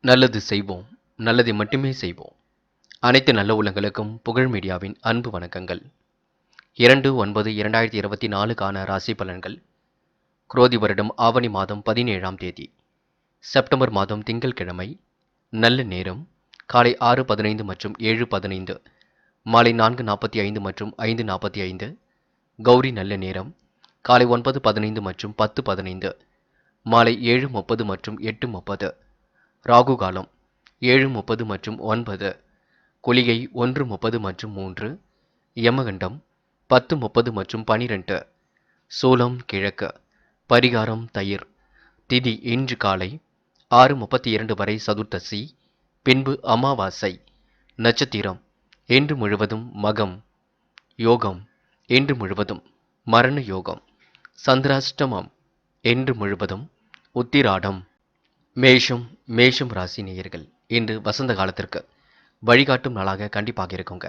நல்லது செய்வோம், நல்லதை மட்டுமே செய்வோம். அனைத்து நல்ல உள்ளங்களுக்கும் புகழ் மீடியாவின் அன்பு வணக்கங்கள். 2/9/2024க்கான ராசி பலன்கள். குரோதி வருடம் ஆவணி மாதம் 17ஆம் தேதி, செப்டம்பர் மாதம் திங்கள்கிழமை. நல்ல நேரம் காலை 6:15 மற்றும் 7:15, மாலை 4:45 மற்றும் 5:45. கௌரி நல்ல நேரம் காலை 9:15 மற்றும் 10:15, மாலை 7:30 மற்றும் 8:30. ராகு காலம் 7:30 மற்றும் 9, குளிகை 1:30 மற்றும் 3, யமகண்டம் 10:30 மற்றும் 12, சூலம் கிழக்கு, பரிகாரம் தயிர். திதி இன்று காலை 6:32 வரை சதுர்த்தசி, பின்பு அமாவாசை. நட்சத்திரம் இன்று முழுவதும் மகம். யோகம் இன்று முழுவதும் மரண யோகம். சந்திராஷ்டமம் இன்று முழுவதும் உத்திராடம். மேஷம் ராசி நேயர்கள், இன்று வசந்த காலத்திற்கு வழிகாட்டும் நாளாக கண்டிப்பாக இருக்குங்க.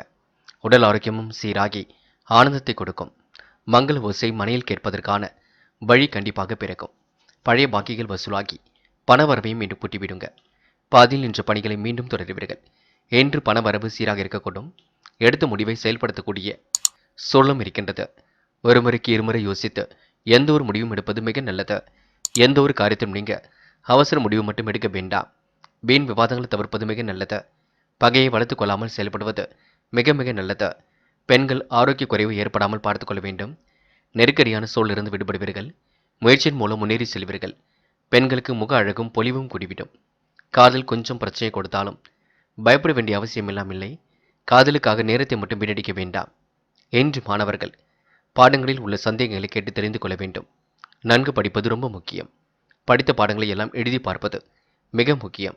உடல் ஆரோக்கியமும் சீராகி ஆனந்தத்தை கொடுக்கும். மங்கள ஓசை மனையில் கேட்பதற்கான வழி கண்டிப்பாக பிறக்கும். பழைய பாக்கிகள் வசூலாகி பணவரவையும் மீண்டும் கூட்டிவிடுங்க. பாதியில் நின்ற பணிகளை மீண்டும் தொடருவீர்கள். என்று பணவரவு சீராக இருக்கக்கூடும். எடுத்த முடிவை செயல்படுத்தக்கூடிய சூழலும் இருக்கின்றது. ஒருமுறைக்கு இருமுறை யோசித்து எந்த ஒரு முடிவும் எடுப்பது மிக நல்லது. எந்த ஒரு காரியத்திலும் நீங்க அவசர முடிவு மட்டும் எடுக்க வேண்டாம். வீண் விவாதங்களை தவிர்ப்பது மிக நல்லது. பகையை வளர்த்துக் கொள்ளாமல் செயல்படுவது மிக மிக நல்லது. பெண்கள் ஆரோக்கிய குறைவு ஏற்படாமல் பார்த்துக் கொள்ள வேண்டும். நெருக்கடியான சூழலிருந்து விடுபடுவீர்கள். முயற்சியின் மூலம் முன்னேறி செல்வீர்கள். பெண்களுக்கு முக அழகும் பொலிவும் கூடிவிடும். காதல் கொஞ்சம் பிரச்சனை கொடுத்தாலும் பயப்பட வேண்டிய அவசியம் இல்லை. காதலுக்காக நேரத்தை மட்டும் வீணடிக்க வேண்டாம். என்று மாணவர்கள் பாடங்களில் உள்ள சந்தேகங்களை கேட்டு தெரிந்து கொள்ள வேண்டும். நன்கு படிப்பது ரொம்ப முக்கியம். படித்த பாடங்களை எல்லாம் எழுதி பார்ப்பது மிக முக்கியம்.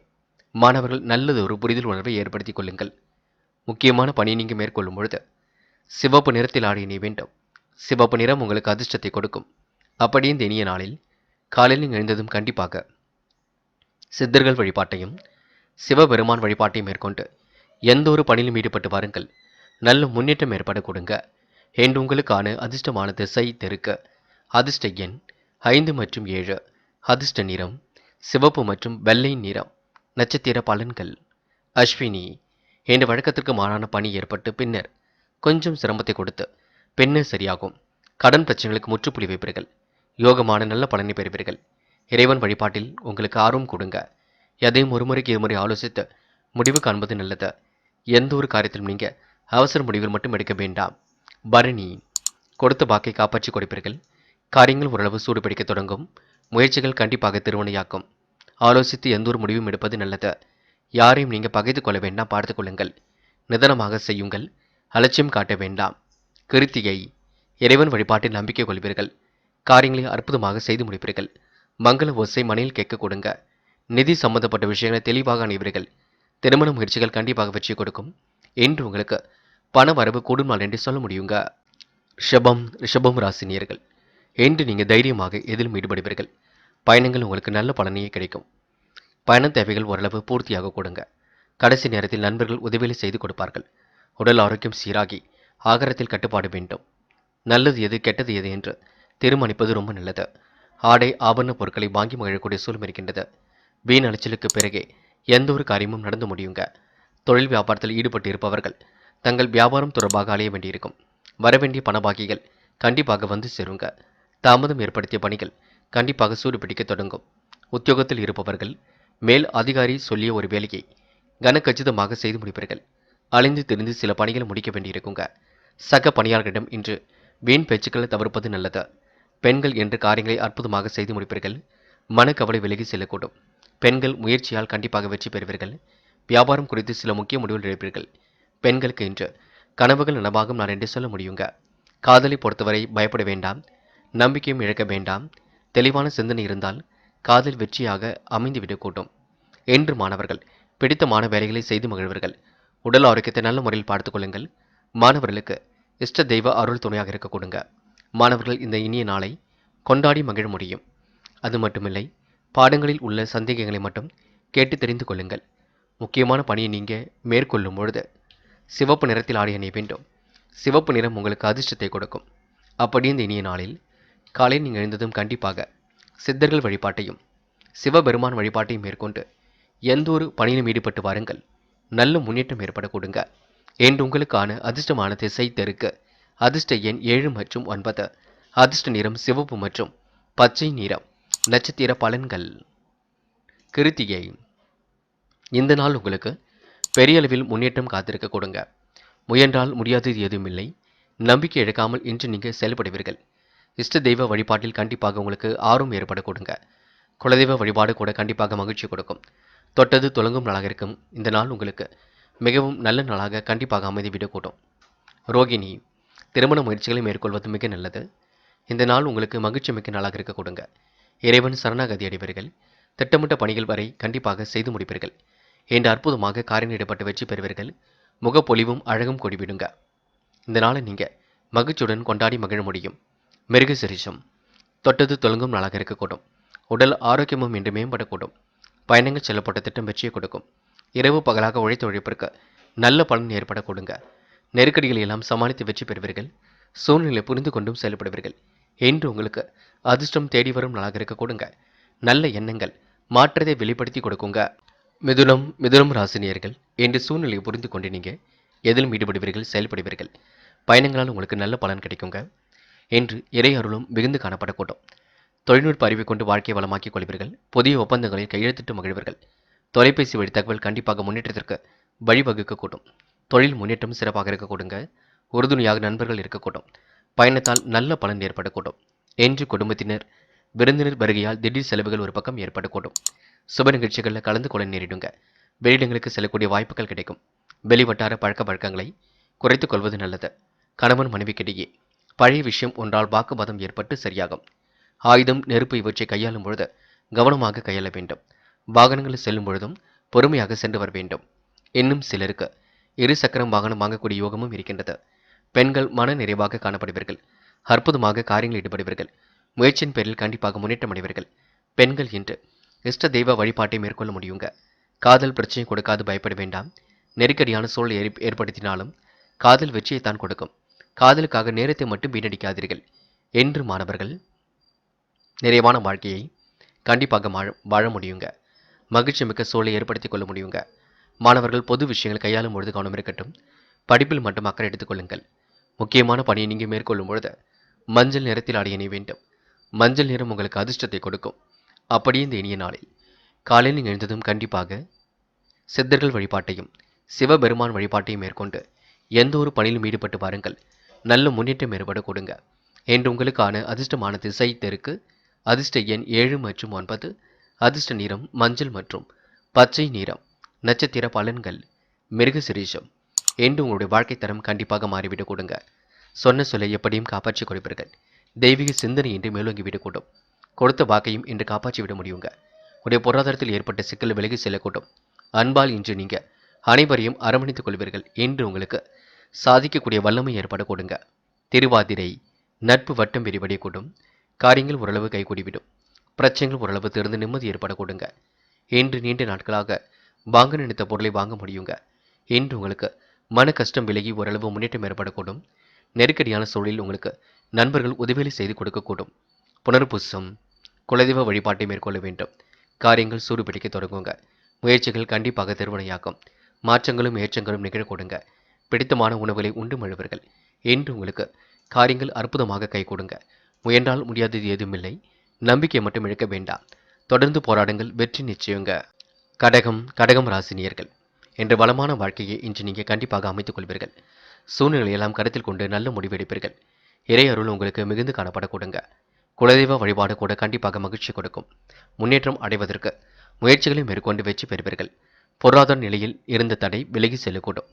மாணவர்கள் நல்லது ஒரு புரிதல் உணர்வை ஏற்படுத்திக் கொள்ளுங்கள். முக்கியமான பணியை நீங்கள் மேற்கொள்ளும் பொழுது சிவப்பு நிறத்தில் ஆடை அணிய வேண்டும். சிவப்பு நிறம் உங்களுக்கு அதிர்ஷ்டத்தை கொடுக்கும். அப்படியே இந்த இனிய நாளில் காலையில் நீங்கள் எழுந்ததும் கண்டிப்பாக சித்தர்கள் வழிபாட்டையும் சிவபெருமான் வழிபாட்டையும் மேற்கொண்டு எந்த ஒரு பணியிலும் ஈடுபட்டு வாருங்கள். நல்ல முன்னேற்றம் ஏற்பட கொடுங்க. என்று உங்களுக்கான அதிர்ஷ்டமான திசை தெற்கு. அதிர்ஷ்ட எண் 5 மற்றும் 7. அதிர்ஷ்ட நிறம் சிவப்பு மற்றும் வெள்ளை நிறம். நட்சத்திர பலன்கள். அஸ்வினி, என்ற வழக்கத்திற்கு மாறான பணி ஏற்பட்டு பின்னர் கொஞ்சம் சிரமத்தை கொடுத்து பின்னர் சரியாகும். கடன் பிரச்சனைகளுக்கு முற்றுப்புள்ளி வைப்பீர்கள். யோகமான நல்ல பலனை பெறுவீர்கள். இறைவன் வழிபாட்டில் உங்களுக்கு ஆர்வம் கொடுங்க. எதையும் ஒருமுறைக்கு இருமுறை ஆலோசித்து முடிவு காண்பது நல்லது. எந்த ஒரு காரியத்திலும் நீங்க அவசர முடிவுகள் மட்டும் எடுக்க வேண்டாம். பரணி, கொடுத்த வாக்கை காப்பாற்றி கொடுப்பீர்கள். காரியங்கள் ஓரளவு சூடு பிடிக்க தொடங்கும். முயற்சிகள் கண்டிப்பாக திருவினையாக்கும். ஆலோசித்து எந்த ஒரு முடிவும் எடுப்பது நல்லது. யாரையும் நீங்கள் பகைத்து கொள்ள வேண்டாம், பார்த்து கொள்ளுங்கள். நிதானமாக செய்யுங்கள். அலட்சியம் காட்ட வேண்டாம். கிருத்திகை, இறைவன் வழிபாட்டில் நம்பிக்கை கொள்வீர்கள். காரியங்களை அற்புதமாக செய்து முடிப்பீர்கள். மங்கள ஓசை மனையில் கேட்க கொடுங்க. நிதி சம்பந்தப்பட்ட விஷயங்களை தெளிவாக அணிவீர்கள். திருமண முயற்சிகள் கண்டிப்பாக வெற்றி கொடுக்கும். என்று உங்களுக்கு பண வரவு கூடும் நாள் என்று சொல்ல முடியுங்க. ரிஷபம் ராசினியர்கள், என்று நீங்கள் தைரியமாக எதிலும் ஈடுபடுவீர்கள். பயணங்கள் உங்களுக்கு நல்ல பலனையே கிடைக்கும். பயண தேவைகள் ஓரளவு பூர்த்தியாக கொடுங்க. கடைசி நேரத்தில் நண்பர்கள் உதவிகளை செய்து கொடுப்பார்கள். உடல் ஆரோக்கியம் சீராகி ஆகாரத்தில் கட்டுப்பாடு வேண்டும். நல்லது எது கெட்டது எது என்று தீர்மானிப்பது ரொம்ப நல்லது. ஆடை ஆபரண பொருட்களை வாங்கி மகிழக்கூடிய சூழல் இருக்கின்றது. வீண் அலைச்சலுக்கு பிறகே எந்த ஒரு காரியமும் நடந்து முடியுங்க. தொழில் வியாபாரத்தில் ஈடுபட்டு இருப்பவர்கள் தங்கள் வியாபாரம் தொடர்பாக அலைய வேண்டியிருக்கும். வரவேண்டிய பணபாக்கிகள் கண்டிப்பாக வந்து சேருங்க. தாமதம் ஏற்படுத்திய பணிகள் கண்டிப்பாக சூடு பிடிக்க தொடங்கும். உத்தியோகத்தில் இருப்பவர்கள் மேல் அதிகாரி சொல்லிய ஒரு வேலையை கனக்கச்சிதமாக செய்து முடிப்பீர்கள். அலைந்து திரிந்து சில பணிகளை முடிக்க வேண்டியிருக்குங்க. சக பணியாளர்களிடம் இன்று வீண் பேச்சுக்களை தவிர்ப்பது நல்லது. பெண்கள் என்று காரியங்களை அற்புதமாக செய்து முடிப்பீர்கள். மனக்கவலை விலகி செல்லக்கூடும். பெண்கள் முயற்சியால் கண்டிப்பாக வெற்றி பெறுவீர்கள். வியாபாரம் குறித்து சில முக்கிய முடிவுகள் எடுப்பீர்கள். பெண்களுக்கு இன்று கனவுகள் நனவாகும் நாள் என்று சொல்ல முடியுங்க. காதலை பொறுத்தவரை பயப்பட வேண்டாம். நம்பிக்கையும் இழக்க வேண்டாம். தெளிவான சிந்தனை இருந்தால் காதல் வெற்றியாக அமைந்துவிடக்கூடும். என்று மாணவர்கள் பிடித்தமான வேலைகளை செய்து மகிழ்வர்கள். உடல் ஆரோக்கியத்தை நல்ல முறையில் பார்த்துக் கொள்ளுங்கள். மாணவர்களுக்கு இஷ்ட தெய்வ அருள் துணையாக இருக்க கொடுங்க. மாணவர்கள் இந்த இனிய நாளை கொண்டாடி மகிழ முடியும். அது மட்டுமில்லை, பாடங்களில் உள்ள சந்தேகங்களை மட்டும் கேட்டு தெரிந்து கொள்ளுங்கள். முக்கியமான பணியை நீங்க மேற்கொள்ளும் பொழுது சிவப்பு நிறத்தில் ஆடை அணிய வேண்டும். சிவப்பு நிறம் உங்களுக்கு அதிர்ஷ்டத்தை கொடுக்கும். அப்படி இந்த இனிய நாளில் காலையில் நீங்கள் எழுந்ததும் கண்டிப்பாக சித்தர்கள் வழிபாட்டையும் சிவபெருமான் வழிபாட்டையும் மேற்கொண்டு எந்த ஒரு பணியிலும் ஈடுபட்டு வாருங்கள், நல்ல முன்னேற்றம் ஏற்பட கொடுங்க. என்று உங்களுக்கான அதிர்ஷ்டமான திசை தெற்கு, அதிர்ஷ்ட எண் 7 மற்றும் 9, அதிர்ஷ்ட நிறம் சிவப்பு மற்றும் பச்சை நிறம். நட்சத்திர பலன்கள். கிருத்திகை. இந்த நாள் உங்களுக்கு பெரிய அளவில் முன்னேற்றம் காத்திருக்க கொடுங்க. முயன்றால் முடியாதது எதுவுமில்லை. நம்பிக்கை இழக்காமல் இன்று நீங்கள் செயல்படுவீர்கள். இஷ்ட தெய்வ வழிபாட்டில் கண்டிப்பாக உங்களுக்கு ஆர்வம் ஏற்பட கொடுங்க. குலதெய்வ வழிபாடு கூட கண்டிப்பாக மகிழ்ச்சி கொடுக்கும். தொட்டது துலங்கும் நாளாக இருக்கும் இந்த நாள் உங்களுக்கு மிகவும் நல்ல நாளாக கண்டிப்பாக அமைதிவிடக்கூடும். ரோகிணி. திருமண முயற்சிகளை மேற்கொள்வது மிக நல்லது. இந்த நாள் உங்களுக்கு மகிழ்ச்சி மிக்க நாளாக இருக்க கொடுங்க. இறைவன் சரணாகதி அடைவீர்கள். திட்டமிட்ட பணிகள் வரை கண்டிப்பாக செய்து முடிப்பீர்கள். என்று அற்புதமாக காரியம் ஈடுபட்டு வெற்றி பெறுவீர்கள். முகப்பொலிவும் அழகும் கொடிவிடுங்க. இந்த நாளை நீங்கள் மகிழ்ச்சியுடன் கொண்டாடி மகிழ முடியும். மிருகசிரிஷம். தொட்டது தொலங்கும் நாளாக இருக்கக்கூடும். உடல் ஆரோக்கியமும் இன்று மேம்படக்கூடும். பயணங்கள் செல்லப்பட்ட திட்டம் வெற்றியை கொடுக்கும். இரவு பகலாக உழைத்த உழைப்பிற்கு நல்ல பலன் ஏற்பட கொடுங்க. நெருக்கடிகளை எல்லாம் சமாளித்து வெற்றி பெறுவீர்கள். சூழ்நிலை புரிந்து கொண்டும் செயல்படுவீர்கள். என்று உங்களுக்கு அதிர்ஷ்டம் தேடி வரும் நாளாக இருக்க கொடுங்க. நல்ல எண்ணங்கள் மாற்றத்தை வெளிப்படுத்தி கொடுக்குங்க. மிதுனம் ராசினியர்கள் என்று சூழ்நிலையை புரிந்து கொண்டு நீங்கள் எதிலும் ஈடுபடுவீர்கள், செயல்படுவீர்கள். பயணங்களால் உங்களுக்கு நல்ல பலன் கிடைக்குங்க. என்று இறை அருளும் மிகுந்து காணப்படக்கூடும். தொழில்நுட்ப அறிவை கொண்டு வாழ்க்கையை வளமாக்கிக் கொள்வீர்கள். புதிய ஒப்பந்தங்களில் கையெழுத்திட்டு மகிழ்வீர்கள். தொலைபேசி வழி தகவல் கண்டிப்பாக முன்னேற்றத்திற்கு வழிவகுக்கக்கூடும். தொழில் முன்னேற்றம் சிறப்பாக இருக்கக்கூடுங்க. உறுதுணையாக நண்பர்கள் இருக்கக்கூடும். பயணத்தால் நல்ல பலன் ஏற்படக்கூடும். என்று குடும்பத்தினர் விருந்தினர் வருகையால் திடீர் செலவுகள் ஒரு பக்கம் ஏற்படக்கூடும். சுப நிகழ்ச்சிகளில் கலந்து கொள்ள நேரிடுங்க. வெளியிடங்களுக்கு செல்லக்கூடிய வாய்ப்புகள் கிடைக்கும். வெளிவட்டார பழக்க வழக்கங்களை குறைத்துக் கொள்வது நல்லது. கணவன் மனைவிக்கிடையே பழைய விஷயம் ஒன்றால் வாக்குவாதம் ஏற்பட்டு சரியாகும். ஆயுதம், நெருப்பு இவற்றை கையாளும் பொழுது கவனமாக கையாள வேண்டும். வாகனங்களில் செல்லும் பொழுதும் பொறுமையாக சென்று வர வேண்டும். இன்னும் சிலருக்கு இரு சக்கரம் வாகனம் வாங்கக்கூடிய யோகமும் இருக்கின்றது. பெண்கள் மன நிறைவாக காணப்படுவீர்கள். அற்புதமாக காரியங்களில் ஈடுபடுவீர்கள். முயற்சியின் பேரில் கண்டிப்பாக முன்னேற்றம் அடைவீர்கள். பெண்கள் இன்று இஷ்ட தெய்வ வழிபாட்டை மேற்கொள்ள முடியுங்க. காதல் பிரச்சனை கொடுக்காது பயப்பட வேண்டாம். நெருக்கடியான சூழலை ஏற்படுத்தினாலும் காதல் வெற்றியை தான் கொடுக்கும். காதலுக்காக நேரத்தை மட்டும் வீணடிக்காதீர்கள். என்று மாணவர்கள் நிறைவான வாழ்க்கையை கண்டிப்பாக வாழ முடியுங்க. மகிழ்ச்சி மிக்க சூழலை ஏற்படுத்திக் கொள்ள முடியுங்க. மாணவர்கள் பொது விஷயங்கள் கையாளும் பொழுது கவனம் இருக்கட்டும். படிப்பில் மட்டும் அக்கறை எடுத்துக்கொள்ளுங்கள். முக்கியமான பணியை நீங்கள் மேற்கொள்ளும் பொழுது மஞ்சள் நிறத்தில் ஆடை அணிய வேண்டும். மஞ்சள் நிறம் உங்களுக்கு அதிர்ஷ்டத்தை கொடுக்கும். அப்படியே இந்த இனிய நாளில் காலையில் நீங்கள் எழுந்ததும் கண்டிப்பாக சித்தர்கள் வழிபாட்டையும் சிவபெருமான் வழிபாட்டையும் மேற்கொண்டு எந்த ஒரு பணியிலும் ஈடுபட்டு வாருங்கள். நல்ல முன்னேற்றம் ஏற்பட கொடுங்க. என்று உங்களுக்கான அதிர்ஷ்டமான திசை தெற்கு, அதிர்ஷ்ட எண் 7 மற்றும் 9, அதிர்ஷ்ட நிறம் மஞ்சள் மற்றும் பச்சை நிறம். நட்சத்திர பலன்கள். மிருகசிரீஷம். என்று உங்களுடைய வாழ்க்கை தரம் கண்டிப்பாக மாறிவிடக் கொடுங்க. சொன்ன சொல்லை எப்படியும் காப்பாற்றிக் கொடுப்பீர்கள். தெய்வீக சிந்தனை இன்று மேலோங்கிவிடக்கூடும். கொடுத்த வாக்கையும் இன்று காப்பாற்றி விட முடியுங்க. உடைய பொருளாதாரத்தில் ஏற்பட்ட சிக்கல் விலகி செல்லக்கூடும். அன்பால் இன்று நீங்கள் அனைவரையும் அரவணைத்துக் கொள்வீர்கள். என்று உங்களுக்கு சாதிக்கக்கூடிய வல்லமை ஏற்பட கொடுங்க. திருவாதிரை. நட்பு வட்டம் விரிவடையக்கூடும். காரியங்கள் ஓரளவு கைகூடிவிடும். பிரச்சனைகள் ஓரளவு திறந்து நிம்மதி ஏற்பட கொடுங்க. இன்று நீண்ட நாட்களாக வாங்க நினைத்த பொருளை வாங்க முடியுங்க. இன்று உங்களுக்கு மன கஷ்டம் விலகி ஓரளவு முன்னேற்றம் ஏற்படக்கூடும். நெருக்கடியான சூழலில் உங்களுக்கு நண்பர்கள் உதவிகளை செய்து கொடுக்கக்கூடும். புனர்பூசம். குலதெய்வ வழிபாட்டை மேற்கொள்ள வேண்டும். காரியங்கள் சூடுபிடிக்க தொடங்குங்க. முயற்சிகள் கண்டிப்பாக திருவினையாக்கும். மாற்றங்களும் ஏற்றங்களும் நிகழக்கூடுங்க. பிடித்தமான உணவுகளை உண்டு மழுவர்கள். என்று உங்களுக்கு காரியங்கள் அற்புதமாக கை கொடுங்க. முயன்றால் முடியாதது எதுவுமில்லை. நம்பிக்கை மட்டும் இழக்க வேண்டாம். தொடர்ந்து போராடுங்கள், வெற்றி நிச்சயங்க. கடகம் ராசினியர்கள் என்ற வளமான வாழ்க்கையை இன்று நீங்கள் கண்டிப்பாக அமைத்துக் கொள்வீர்கள். சூழ்நிலையெல்லாம் கருத்தில் கொண்டு நல்ல முடிவெடுப்பீர்கள். இறை அருள் உங்களுக்கு மிகுந்து காணப்பட கொடுங்க. குலதெய்வ வழிபாடு கூட கண்டிப்பாக மகிழ்ச்சி கொடுக்கும். முன்னேற்றம் அடைவதற்கு முயற்சிகளை மேற்கொண்டு வெற்றி பெறுவீர்கள். பொருளாதார நிலையில் இருந்த தடை விலகி செல்லக்கூடும்.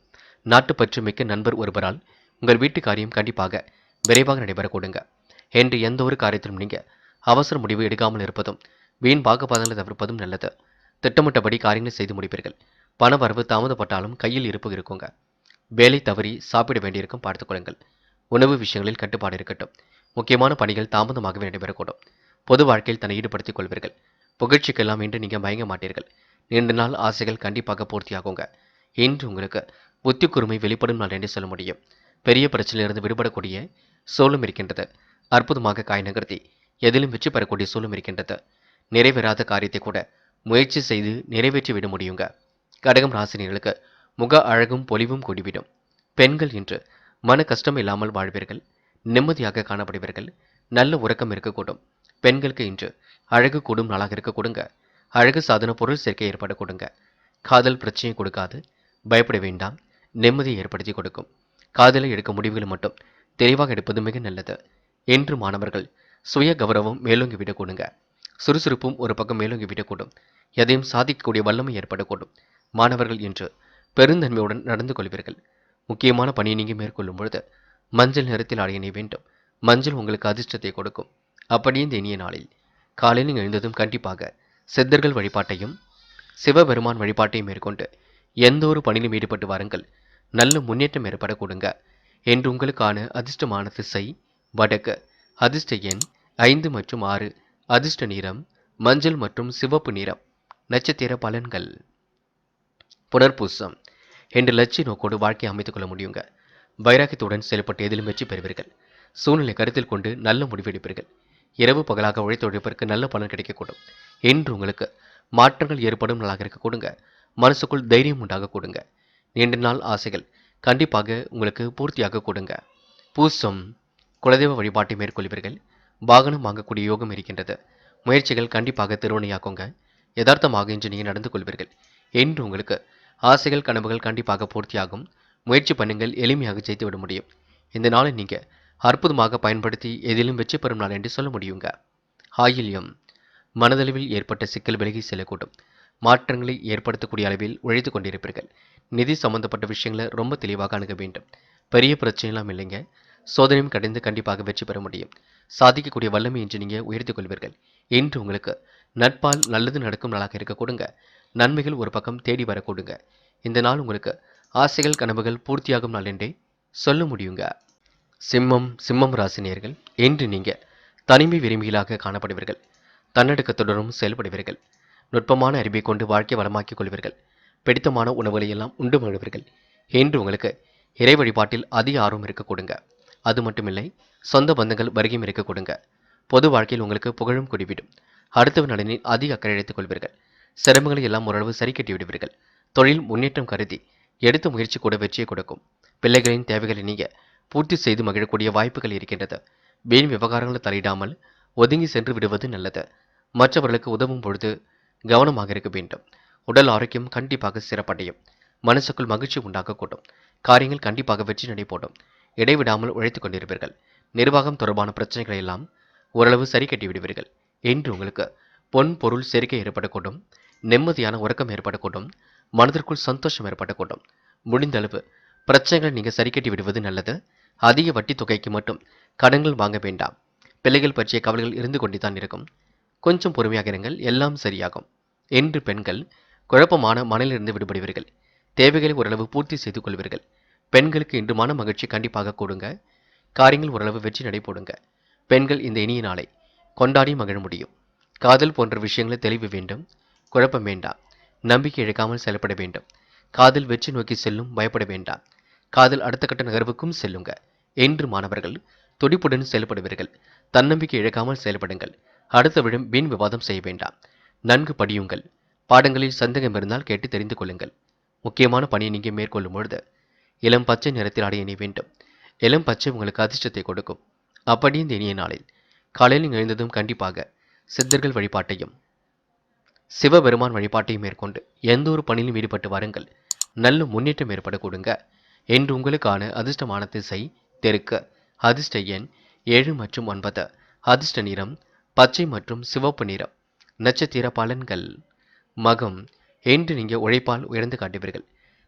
நாட்டுப்பற்று மிக்க நண்பர் ஒருவரால் உங்கள் வீட்டு காரியம் கண்டிப்பாக விரைவாக நடைபெற கொடுங்க. என்று எந்த ஒரு காரியத்திலும் நீங்கள் அவசர முடிவு எடுக்காமல் இருப்பதும் வீண் வாக்குவாதங்களை தவிர்ப்பதும் நல்லது. திட்டமிட்டபடி காரியங்களை செய்து முடிப்பீர்கள். பண வரவு தாமதப்பட்டாலும் கையில் இருப்பு இருக்குங்க. வேலை தவறி சாப்பிட வேண்டியிருக்கும், பார்த்துக்கொள்ளுங்கள். உணவு விஷயங்களில் கட்டுப்பாடு இருக்கட்டும். முக்கியமான பணிகள் தாமதமாகவே நடைபெறக்கூடும். பொது வாழ்க்கையில் தன்னை ஈடுபடுத்திக் கொள்வீர்கள். புகழ்ச்சிக்கெல்லாம் இன்று நீங்கள் மயங்க மாட்டீர்கள். நீண்ட நாள் ஆசைகள் கண்டிப்பாக பூர்த்தியாகுங்க. இன்று உங்களுக்கு புத்தி கூர்மை வெளிப்படும் நாள் என்று சொல்ல முடியும். பெரிய பிரச்சனையிலிருந்து விடுபடக்கூடிய சூழலும் இருக்கின்றது. அற்புதமாக காய் நகர்த்தி எதிலும் வெற்றி பெறக்கூடிய சூழலும் இருக்கின்றது. நிறைவேறாத காரியத்தை கூட முயற்சி செய்து நிறைவேற்றிவிட முடியுங்க. கடகம் ராசினியர்களுக்கு முக அழகும் பொலிவும் கூடிவிடும். பெண்கள் இன்று மன கஷ்டம் இல்லாமல் வாழ்வீர்கள். நிம்மதியாக காணப்படுவீர்கள். நல்ல உறக்கம் இருக்கக்கூடும். பெண்களுக்கு இன்று அழகு கூடும் நாளாக இருக்க கொடுங்க. அழகு சாதன பொருள் சேர்க்கை ஏற்பட கொடுங்க. காதல் பிரச்சனையை கொடுக்காது. பயப்பட வேண்டாம். நிம்மதியை ஏற்படுத்தி கொடுக்கும். காதலை எடுக்க முடிவுகளை மட்டும் தெளிவாக எடுப்பது மிக நல்லது. என்று மாணவர்கள் சுய கௌரவம் மேலோங்கி விடக்கூடுங்க. சுறுசுறுப்பும் ஒரு பக்கம் மேலோங்கி விடக்கூடும். எதையும் சாதிக்கக்கூடிய வல்லமை ஏற்படக்கூடும். மாணவர்கள் இன்று பெருந்தன்மையுடன் நடந்து கொள்வீர்கள். முக்கியமான பணியை நீங்கள் மேற்கொள்ளும் பொழுது மஞ்சள் நிறத்தில் அடைய வேண்டும். மஞ்சள் உங்களுக்கு அதிர்ஷ்டத்தை கொடுக்கும். அப்படியே இந்த இனிய நாளில் காலையில் நீங்கள் எழுந்ததும் கண்டிப்பாக சித்தர்கள் வழிபாட்டையும் சிவபெருமான் வழிபாட்டையும் மேற்கொண்டு எந்த ஒரு பணியிலும் ஈடுபட்டு வாருங்கள். நல்ல முன்னேற்றம் ஏற்பட கொடுங்க. என்று உங்களுக்கான அதிர்ஷ்டமான திசை வடக்கு. அதிர்ஷ்ட எண் 5 மற்றும் 6. அதிர்ஷ்ட நிறம் மஞ்சள் மற்றும் சிவப்பு நிறம். நட்சத்திர பலன்கள். புனர்பூசம். என்ற லட்சிய நோக்கோடு வாழ்க்கையை அமைத்துக் கொள்ள முடியுங்க. வைராக்கியத்துடன் செயல்பட்டு எதிலும் வெற்றி பெறுவீர்கள். சூழ்நிலை கருத்தில் கொண்டு நல்ல முடிவெடுப்பீர்கள். இரவு பகலாக உழைப்பதற்கு நல்ல பலன் கிடைக்கக்கூடும். என்று உங்களுக்கு மாற்றங்கள் ஏற்படும் நாளாக இருக்க கொடுங்க. மனசுக்குள் தைரியம் உண்டாக கொடுங்க. நீண்ட நாள் ஆசைகள் கண்டிப்பாக உங்களுக்கு பூர்த்தியாக கொடுங்க. பூசம். குலதெய்வ வழிபாட்டை மேற்கொள்வீர்கள். வாகனம் வாங்கக்கூடிய யோகம் இருக்கின்றது. முயற்சிகள் கண்டிப்பாக திருவனையாக்குங்க. யதார்த்தமாக இன்று நீங்கள் நடந்து கொள்வீர்கள். என்று உங்களுக்கு ஆசைகள் கனவுகள் கண்டிப்பாக பூர்த்தியாகும். முயற்சி பண்ணுங்கள். எளிமையாக ஜெயித்துவிட முடியும். இந்த நாளை நீங்கள் அற்புதமாக பயன்படுத்தி எதிலும் வெற்றி பெறும் நாள் என்று சொல்ல முடியுங்க. ஆயில்யம். மனதளவில் ஏற்பட்ட சிக்கல் விலகி செல்லக்கூடும். மாற்றங்களை ஏற்படுத்தக்கூடிய அளவில் உழைத்து கொண்டிருப்பீர்கள். நிதி சம்பந்தப்பட்ட விஷயங்களை ரொம்ப தெளிவாக அணுக வேண்டும். பெரிய பிரச்சனைலாம் இல்லைங்க. சோதனையும் கடைந்து கண்டிப்பாக வெற்றி பெற முடியும். சாதிக்கக்கூடிய வல்லமை என்று நீங்கள் உயர்த்திக் கொள்வீர்கள். இன்று உங்களுக்கு நட்பால் நல்லது நடக்கும் நாளாக இருக்க கொடுங்க. நன்மைகள் ஒரு பக்கம் தேடி வர கொடுங்க. இந்த நாள் உங்களுக்கு ஆசைகள் கனவுகள் பூர்த்தியாகும் நாள் என்றே சொல்ல முடியுங்க. சிம்மம் ராசினியர்கள் இன்று நீங்கள் தனிமை விரும்பிகளாக காணப்படுவீர்கள். தன்னடக்கத்துடனும் செயல்படுவீர்கள். நுட்பமான அறிவை கொண்டு வாழ்க்கை வளமாக்கிக் கொள்வீர்கள். பிடித்தமான உணவுகளை எல்லாம் உண்டு மகிழ்வீர்கள். இன்று உங்களுக்கு இறை வழிபாட்டில் அதிக ஆர்வம் இருக்க கொடுங்க. அது மட்டுமில்லை, சொந்த பந்தங்கள் வருகையும் இருக்க கொடுங்க. பொது வாழ்க்கையில் உங்களுக்கு புகழும் குடிவிடும். அடுத்தவர் நலனில் அதிக அக்கறை எடுத்துக் கொள்வீர்கள். சிரமங்களை எல்லாம் ஓரளவு சரி கட்டி விடுவீர்கள். தொழில் முன்னேற்றம் கருதி எடுத்த முயற்சி கூட வெற்றியை கொடுக்கும். பிள்ளைகளின் தேவைகளை நீங்க பூர்த்தி செய்து மகிழக்கூடிய வாய்ப்புகள் இருக்கின்றது. வீண் விவகாரங்களை தலையிடாமல் ஒதுங்கி சென்று விடுவது நல்லது. மற்றவர்களுக்கு உதவும் பொழுது கவனமாக இருக்க வேண்டும். உடல் ஆரோக்கியம் கண்டிப்பாக சிறப்படையும். மனசுக்குள் மகிழ்ச்சி உண்டாக்கக்கூடும். காரியங்கள் கண்டிப்பாக வெற்றி நடைபோடும். இடைவிடாமல் உழைத்துக் கொண்டிருப்பீர்கள். நிர்வாகம் தொடர்பான பிரச்சனைகளை எல்லாம் ஓரளவு சரி கட்டி விடுவீர்கள். என்று உங்களுக்கு பொன் பொருள் சேர்க்கை ஏற்படக்கூடும். நிம்மதியான உறக்கம் ஏற்படக்கூடும். மனதிற்குள் சந்தோஷம் ஏற்படக்கூடும். முடிந்த அளவு பிரச்சனைகளை நீங்கள் சரி கட்டி விடுவது நல்லது. அதிக வட்டி தொகைக்கு மட்டும் கடன்கள் வாங்க வேண்டாம். பிள்ளைகள் பற்றிய கவலைகள் இருந்து கொண்டே தான் இருக்கும். கொஞ்சம் பொறுமையாக இருங்கள். எல்லாம் சரியாகும். என்று பெண்கள் குழப்பமான மனதிலிருந்து விடுபடுவீர்கள். தேவைகளை ஓரளவு பூர்த்தி செய்து கொள்வீர்கள். பெண்களுக்கு இன்று மன மகிழ்ச்சி கண்டிப்பாக கூடுங்க. காரியங்கள் ஓரளவு வெற்றி நடைபோடுங்க. பெண்கள் இந்த இனிய நாளை கொண்டாடி மகிழ முடியும். காதல் போன்ற விஷயங்களை தெளிவு வேண்டும். குழப்பம் வேண்டாம். நம்பிக்கை இழக்காமல் செயல்பட வேண்டும். காதல் வெற்றி நோக்கி செல்லும். பயப்பட வேண்டாம். காதல் அடுத்த கட்ட நகர்வுக்கும் செல்லுங்க. என்று மாணவர்கள் துடிப்புடன் செயல்படுவீர்கள். தன்னம்பிக்கை இழக்காமல் செயல்படுங்கள். அடுத்த விடம் வீண் விவாதம் செய்ய வேண்டாம். நன்கு படியுங்கள். பாடங்களில் சந்தேகம் இருந்தால் கேட்டு தெரிந்து கொள்ளுங்கள். முக்கியமான பணியை நீங்கள் மேற்கொள்ளும் பொழுது இளம் பச்சை நிறத்தில் ஆடை அணிய வேண்டும். இளம் பச்சை உங்களுக்கு அதிர்ஷ்டத்தை கொடுக்கும். அப்படி இந்த இனிய நாளில் காலையில் நீங்கள் எழுந்ததும் கண்டிப்பாக சித்தர்கள் வழிபாட்டையும் சிவபெருமான் வழிபாட்டையும் மேற்கொண்டு எந்த ஒரு பணியிலும் ஈடுபட்டு வாருங்கள். நல்ல முன்னேற்றம் ஏற்பட கொடுங்க. என்று உங்களுக்கான அதிர்ஷ்டமான திசை தெற்கு. அதிர்ஷ்ட எண் 7 மற்றும் 9. அதிர்ஷ்ட நிறம் பச்சை மற்றும் சிவப்பு நிறம். நட்சத்திர பலன்கள். மகம். என்று நீங்கள் உழைப்பால் உயர்ந்து காட்டுவீர்கள்.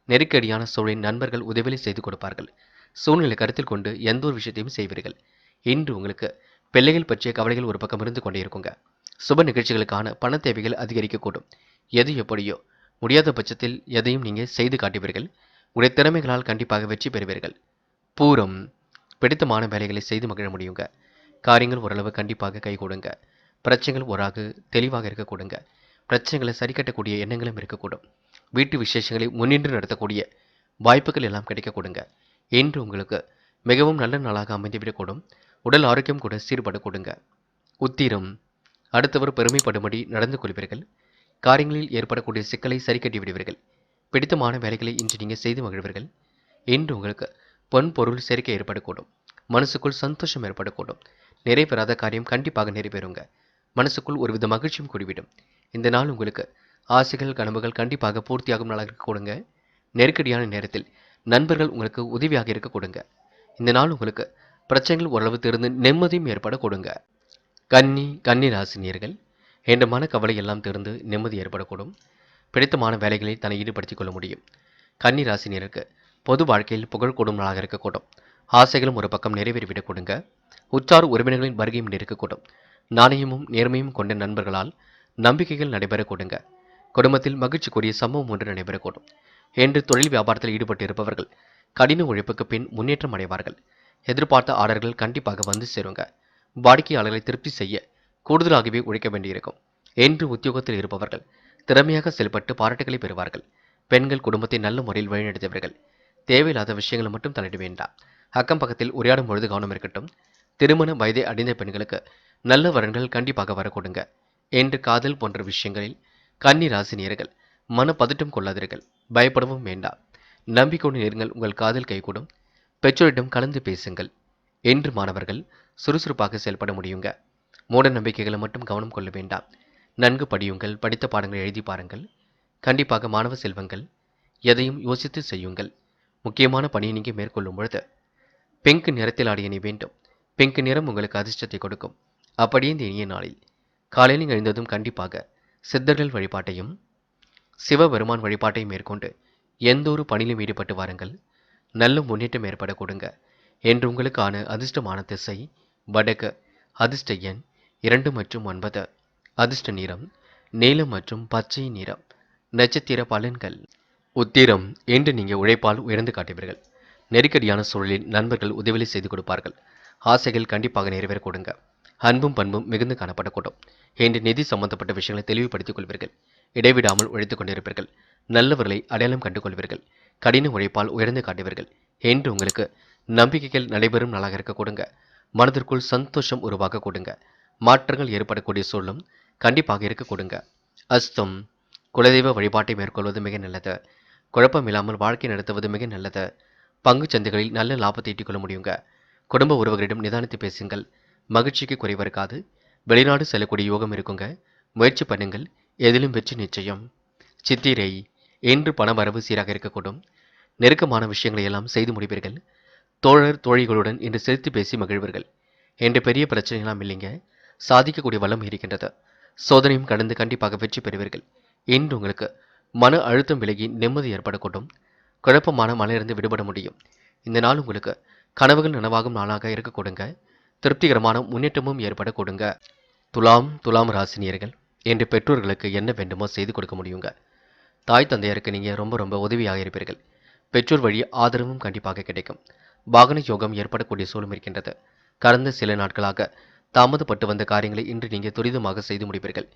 நெருக்கடியான சூழலில் நண்பர்கள் உதவிகளை செய்து கொடுப்பார்கள். சூழ்நிலை கருத்தில் கொண்டு எந்த ஒரு விஷயத்தையும் செய்வீர்கள். இன்று உங்களுக்கு பிள்ளைகள் பற்றிய கவலைகள் ஒரு பக்கம் இருந்து கொண்டே இருக்குங்க. சுப நிகழ்ச்சிகளுக்கான பண தேவைகள் அதிகரிக்கக்கூடும். எது எப்படியோ முடியாத பட்சத்தில் எதையும் நீங்கள் செய்து காட்டுவீர்கள். உடைய திறமைகளால் கண்டிப்பாக வெற்றி பெறுவீர்கள். பூரம். பிடித்தமான வேலைகளை செய்து மகிழ முடியுங்க. காரியங்கள் ஓரளவு கண்டிப்பாக கை கொடுங்க. பிரச்சனைகள் ஓராக தெளிவாக இருக்க கொடுங்க. பிரச்சனைகளை சரி கட்டக்கூடிய எண்ணங்களும் இருக்கக்கூடும். வீட்டு விசேஷங்களை முன்னின்று நடத்தக்கூடிய வாய்ப்புகள் எல்லாம் கிடைக்க கொடுங்க. இன்று உங்களுக்கு மிகவும் நல்ல நாளாக அமைந்துவிடக்கூடும். உடல் ஆரோக்கியம் கூட சீர்பட கொடுங்க. உத்திரம். அடுத்தவர் பெருமைப்படும்படி நடந்து கொள்வீர்கள். காரியங்களில் ஏற்படக்கூடிய சிக்கலை சரி கட்டி விடுவீர்கள். பிடித்தமான வேலைகளை இன்று நீங்கள் செய்து மகிழ்வீர்கள். இன்று உங்களுக்கு பொன் பொருள் சேர்க்கை ஏற்படக்கூடும். மனசுக்குள் சந்தோஷம் ஏற்படக்கூடும். நிறைவேறாத காரியம் கண்டிப்பாக நிறைவேறுங்க. மனசுக்குள் ஒருவித மகிழ்ச்சியும் கூடிவிடும். இந்த நாள் உங்களுக்கு ஆசைகள் கனவுகள் கண்டிப்பாக பூர்த்தியாகும் நாளாக இருக்க கொடுங்க. நெருக்கடியான நேரத்தில் நண்பர்கள் உங்களுக்கு உதவியாக இருக்க கொடுங்க. இந்த நாள் உங்களுக்கு பிரச்சனைகள் ஓரளவு தீர்ந்து நிம்மதியும் ஏற்பட கொடுங்க. கன்னி ராசினியர்கள் என்ற மனக்கவலை எல்லாம் தீர்ந்து நிம்மதி ஏற்படக்கூடும். பிடித்தமான வேலைகளில் தன்னை ஈடுபடுத்திக் கொள்ள முடியும். கன்னி ராசினியருக்கு பொது வாழ்க்கையில் புகழ் கூடும் நாளாக இருக்கக்கூடும். ஆசைகளும் ஒரு பக்கம் நிறைவேறிவிடக் கொடுங்க. உற்றார் உறவினர்களின் வருகையும் இருக்கக்கூடும். நாணயமும் நேர்மையும் கொண்ட நண்பர்களால் நம்பிக்கைகள் நடைபெற கொடுங்க. குடும்பத்தில் மகிழ்ச்சிக்குரிய சம்பவம் ஒன்று நடைபெறக்கூடும். என்று தொழில் வியாபாரத்தில் ஈடுபட்டு இருப்பவர்கள் கடின உழைப்புக்கு பின் முன்னேற்றம் அடைவார்கள். எதிர்பார்த்த ஆர்டர்கள் கண்டிப்பாக வந்து சேருங்க. வாடிக்கையாளர்களை திருப்தி செய்ய கூடுதலாகவே உழைக்க வேண்டியிருக்கும். என்று உத்தியோகத்தில் இருப்பவர்கள் திறமையாக செயல்பட்டு பாராட்டுகளை பெறுவார்கள். பெண்கள் குடும்பத்தை நல்ல முறையில் வழிநடத்தியவர்கள். தேவையில்லாத விஷயங்களை மட்டும் தலையிட வேண்டாம். அக்கம் பக்கத்தில் உரையாடும் பொழுது கவனம் இருக்கட்டும். திருமண வயதை அடைந்த பெண்களுக்கு நல்ல வரன்கள் கண்டிப்பாக வரக்கூடுங்க. என்று காதல் போன்ற விஷயங்களில் கன்னி ராசினியர்கள் மனப்பதட்டம் கொள்ளாதீர்கள். பயப்படவும் வேண்டாம். நம்பிக்கையுடன் இருங்கள். உங்கள் காதல் கைகூடும். பெற்றோரிடம் கலந்து பேசுங்கள். என்று மாணவர்கள் சுறுசுறுப்பாக செயல்பட முடியுங்க. மூட நம்பிக்கைகளை மட்டும் கவனம் கொள்ள வேண்டாம். நன்கு படியுங்கள். படித்த பாடங்களை எழுதி பாருங்கள். கண்டிப்பாக மாணவ செல்வங்கள் எதையும் யோசித்து செய்யுங்கள். முக்கியமான பணியை நீங்கள் மேற்கொள்ளும் பொழுது பிங்க் நிறத்தில் ஆடிய அணி வேண்டும். பிங்க் நிறம் உங்களுக்கு அதிர்ஷ்டத்தை கொடுக்கும். அப்படியே இந்த இனிய நாளில் காலையில் எழுந்ததும் கண்டிப்பாக சித்தர்கள் வழிபாட்டையும் சிவபெருமான் வழிபாட்டையும் மேற்கொண்டு எந்த ஒரு பணியிலும் ஈடுபட்டு வாருங்கள். நல்ல முன்னேற்றம் ஏற்பட கொடுங்க. என்று உங்களுக்கான அதிர்ஷ்டமான திசை வடக்கு. அதிர்ஷ்ட எண் 2 மற்றும் 9. அதிர்ஷ்ட நிறம் நீலம் மற்றும் பச்சை நிறம். நட்சத்திர பலன்கள். உத்திரம் என்று நீங்கள் உழைப்பால் உயர்ந்து காட்டுவீர்கள். நெருக்கடியான சூழலில் நண்பர்கள் உதவி செய்து கொடுப்பார்கள். ஆசைகள் கண்டிப்பாக நிறைவேற கொடுங்க. அன்பும் பண்பும் மிகுந்து காணப்படக்கூடும். என்று நிதி சம்பந்தப்பட்ட விஷயங்களை தெளிவுபடுத்திக் கொள்வீர்கள். இடைவிடாமல் உழைத்துக் கொண்டிருப்பீர்கள். நல்லவர்களை அடையாளம் கண்டு கொள்வீர்கள். கடின உழைப்பால் உயர்ந்து காட்டுவீர்கள். என்று உங்களுக்கு நம்பிக்கைகள் நடைபெறும் நாளாக இருக்க கொடுங்க. மனதிற்குள் சந்தோஷம் உருவாக்க கொடுங்க. மாற்றங்கள் ஏற்படக்கூடிய சூழலும் கண்டிப்பாக இருக்க கொடுங்க. அஸ்தம் குலதெய்வ வழிபாட்டை மேற்கொள்வது மிக நல்லது. குழப்பம் இல்லாமல் வாழ்க்கை நடத்துவது மிக நல்லது. பங்குச் சந்தைகளில் நல்ல லாபத்தை ஈட்டிக் கொள்ள முடியுங்க. குடும்ப உறவுகளிடம் நிதானித்து பேசுங்கள். மகிழ்ச்சிக்கு குறைவு இருக்காது. வெளிநாடு செல்லக்கூடிய யோகம் இருக்குங்க. முயற்சி பண்ணுங்கள். எதிலும் வெற்றி நிச்சயம். சித்திரை என்று பண வரவு சீராக இருக்கக்கூடும். நெருக்கமான விஷயங்களை எல்லாம் செய்து முடிப்பீர்கள். தோழர் தோழிகளுடன் இன்று சிரித்து பேசி மகிழ்வீர்கள். என்ற பெரிய பிரச்சனைலாம் இல்லைங்க. சாதிக்கக்கூடிய வளம் இருக்கின்றது. சோதனையும் கடந்து கண்டிப்பாக வெற்றி பெறுவீர்கள். இன்று உங்களுக்கு மன அழுத்தம் விலகி நிம்மதி ஏற்படக்கூடும். குழப்பமான மனதிலிருந்து விடுபட முடியும். இந்த நாள் உங்களுக்கு கனவுகள் நனவாகும் நாளாக இருக்க கொடுங்க. திருப்திகரமான முன்னேற்றமும் ஏற்பட கொடுங்க. துலாம் ராசினியர்கள் என்று பெற்றோர்களுக்கு என்ன வேண்டுமோ செய்து கொடுக்க முடியுங்க. தாய் தந்தையருக்கு நீங்கள் ரொம்ப ரொம்ப உதவியாக இருப்பீர்கள். பெற்றோர் வழி ஆதரவும் கண்டிப்பாக கிடைக்கும். வாகன யோகம் ஏற்படக்கூடிய சூழலும் இருக்கின்றது. கடந்த சில நாட்களாக தாமதப்பட்டு வந்த காரியங்களை இன்று நீங்கள் துரிதமாக செய்து முடிப்பீர்கள்.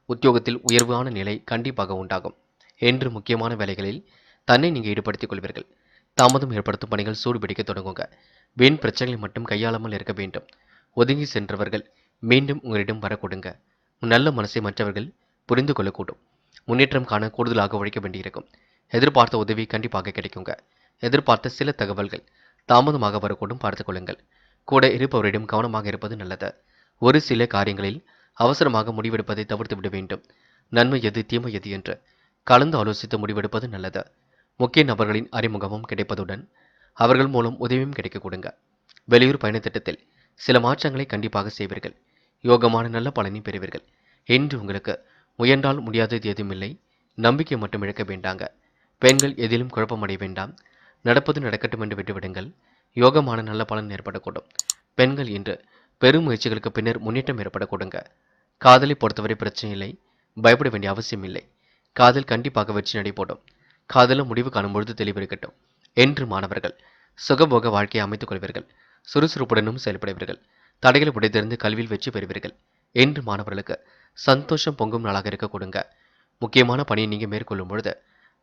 உத்தியோகத்தில் உயர்வான நிலை கண்டிப்பாக உண்டாகும். என்று முக்கியமான வேலைகளில் தன்னை நீங்கள் ஈடுபடுத்திக் கொள்வீர்கள். தாமதம் ஏற்படுத்தும் பணிகள் சூடுபிடிக்க தொடங்குங்க. வீண் பிரச்சனைகளை மட்டும் கையாளாமல் இருக்க வேண்டும். ஒதுங்கி சென்றவர்கள் மீண்டும் உங்களிடம் வரக்கூடுங்க. நல்ல மனசை மற்றவர்கள் புரிந்து கொள்ளக்கூடும். முன்னேற்றம் காண கூடுதலாக உழைக்க வேண்டியிருக்கும். எதிர்பார்த்த உதவி கண்டிப்பாக கிடைக்குங்க. எதிர்பார்த்த சில தகவல்கள் தாமதமாக வரக்கூடும். பார்த்துக் கொள்ளுங்கள். கூட இருப்பவரிடம் கவனமாக இருப்பது நல்லது. ஒரு சில காரியங்களில் அவசரமாக முடிவெடுப்பதை தவிர்த்து விட வேண்டும். நன்மை எது தீமை எது என்று கலந்து ஆலோசித்து முடிவெடுப்பது நல்லது. முக்கிய நபர்களின் அறிமுகமும் கிடைப்பதுடன் அவர்கள் மூலம் உதவியும் கிடைக்க கொடுங்க. வெளியூர் பயண திட்டத்தில் சில மாற்றங்களை கண்டிப்பாக செய்வீர்கள். யோகமான நல்ல பலனை பெறுவீர்கள். என்று உங்களுக்கு முயன்றால் முடியாதது எதுவும் இல்லை. நம்பிக்கை மட்டும் இழக்க வேண்டாங்க. பெண்கள் எதிலும் குழப்பமடைய வேண்டாம். நடப்பது நடக்கட்டும் என்று விட்டுவிடுங்கள். யோகமான நல்ல பலன் ஏற்படக்கூடும். பெண்கள் இன்று பெரும் முயற்சிகளுக்கு பின்னர் முன்னேற்றம் ஏற்பட கொடுங்க. காதலை பொறுத்தவரை பிரச்சனை இல்லை. பயப்பட வேண்டிய அவசியம் இல்லை. காதல் கண்டிப்பாக வெற்றி நடைபோடும். காதலும் முடிவு காணும் பொழுது தெளிவிருக்கட்டும். என்று மாணவர்கள் சுகபோக வாழ்க்கையை அமைத்துக் கொள்வீர்கள். சுறுசுறுப்புடனும் செயல்படுவீர்கள். தடைகளை உடைத்திருந்து கல்வியில் வெற்றி பெறுவீர்கள். என்று மாணவர்களுக்கு சந்தோஷம் பொங்கும் நாளாக இருக்க கொடுங்க. முக்கியமான பணியை நீங்கள் மேற்கொள்ளும் பொழுது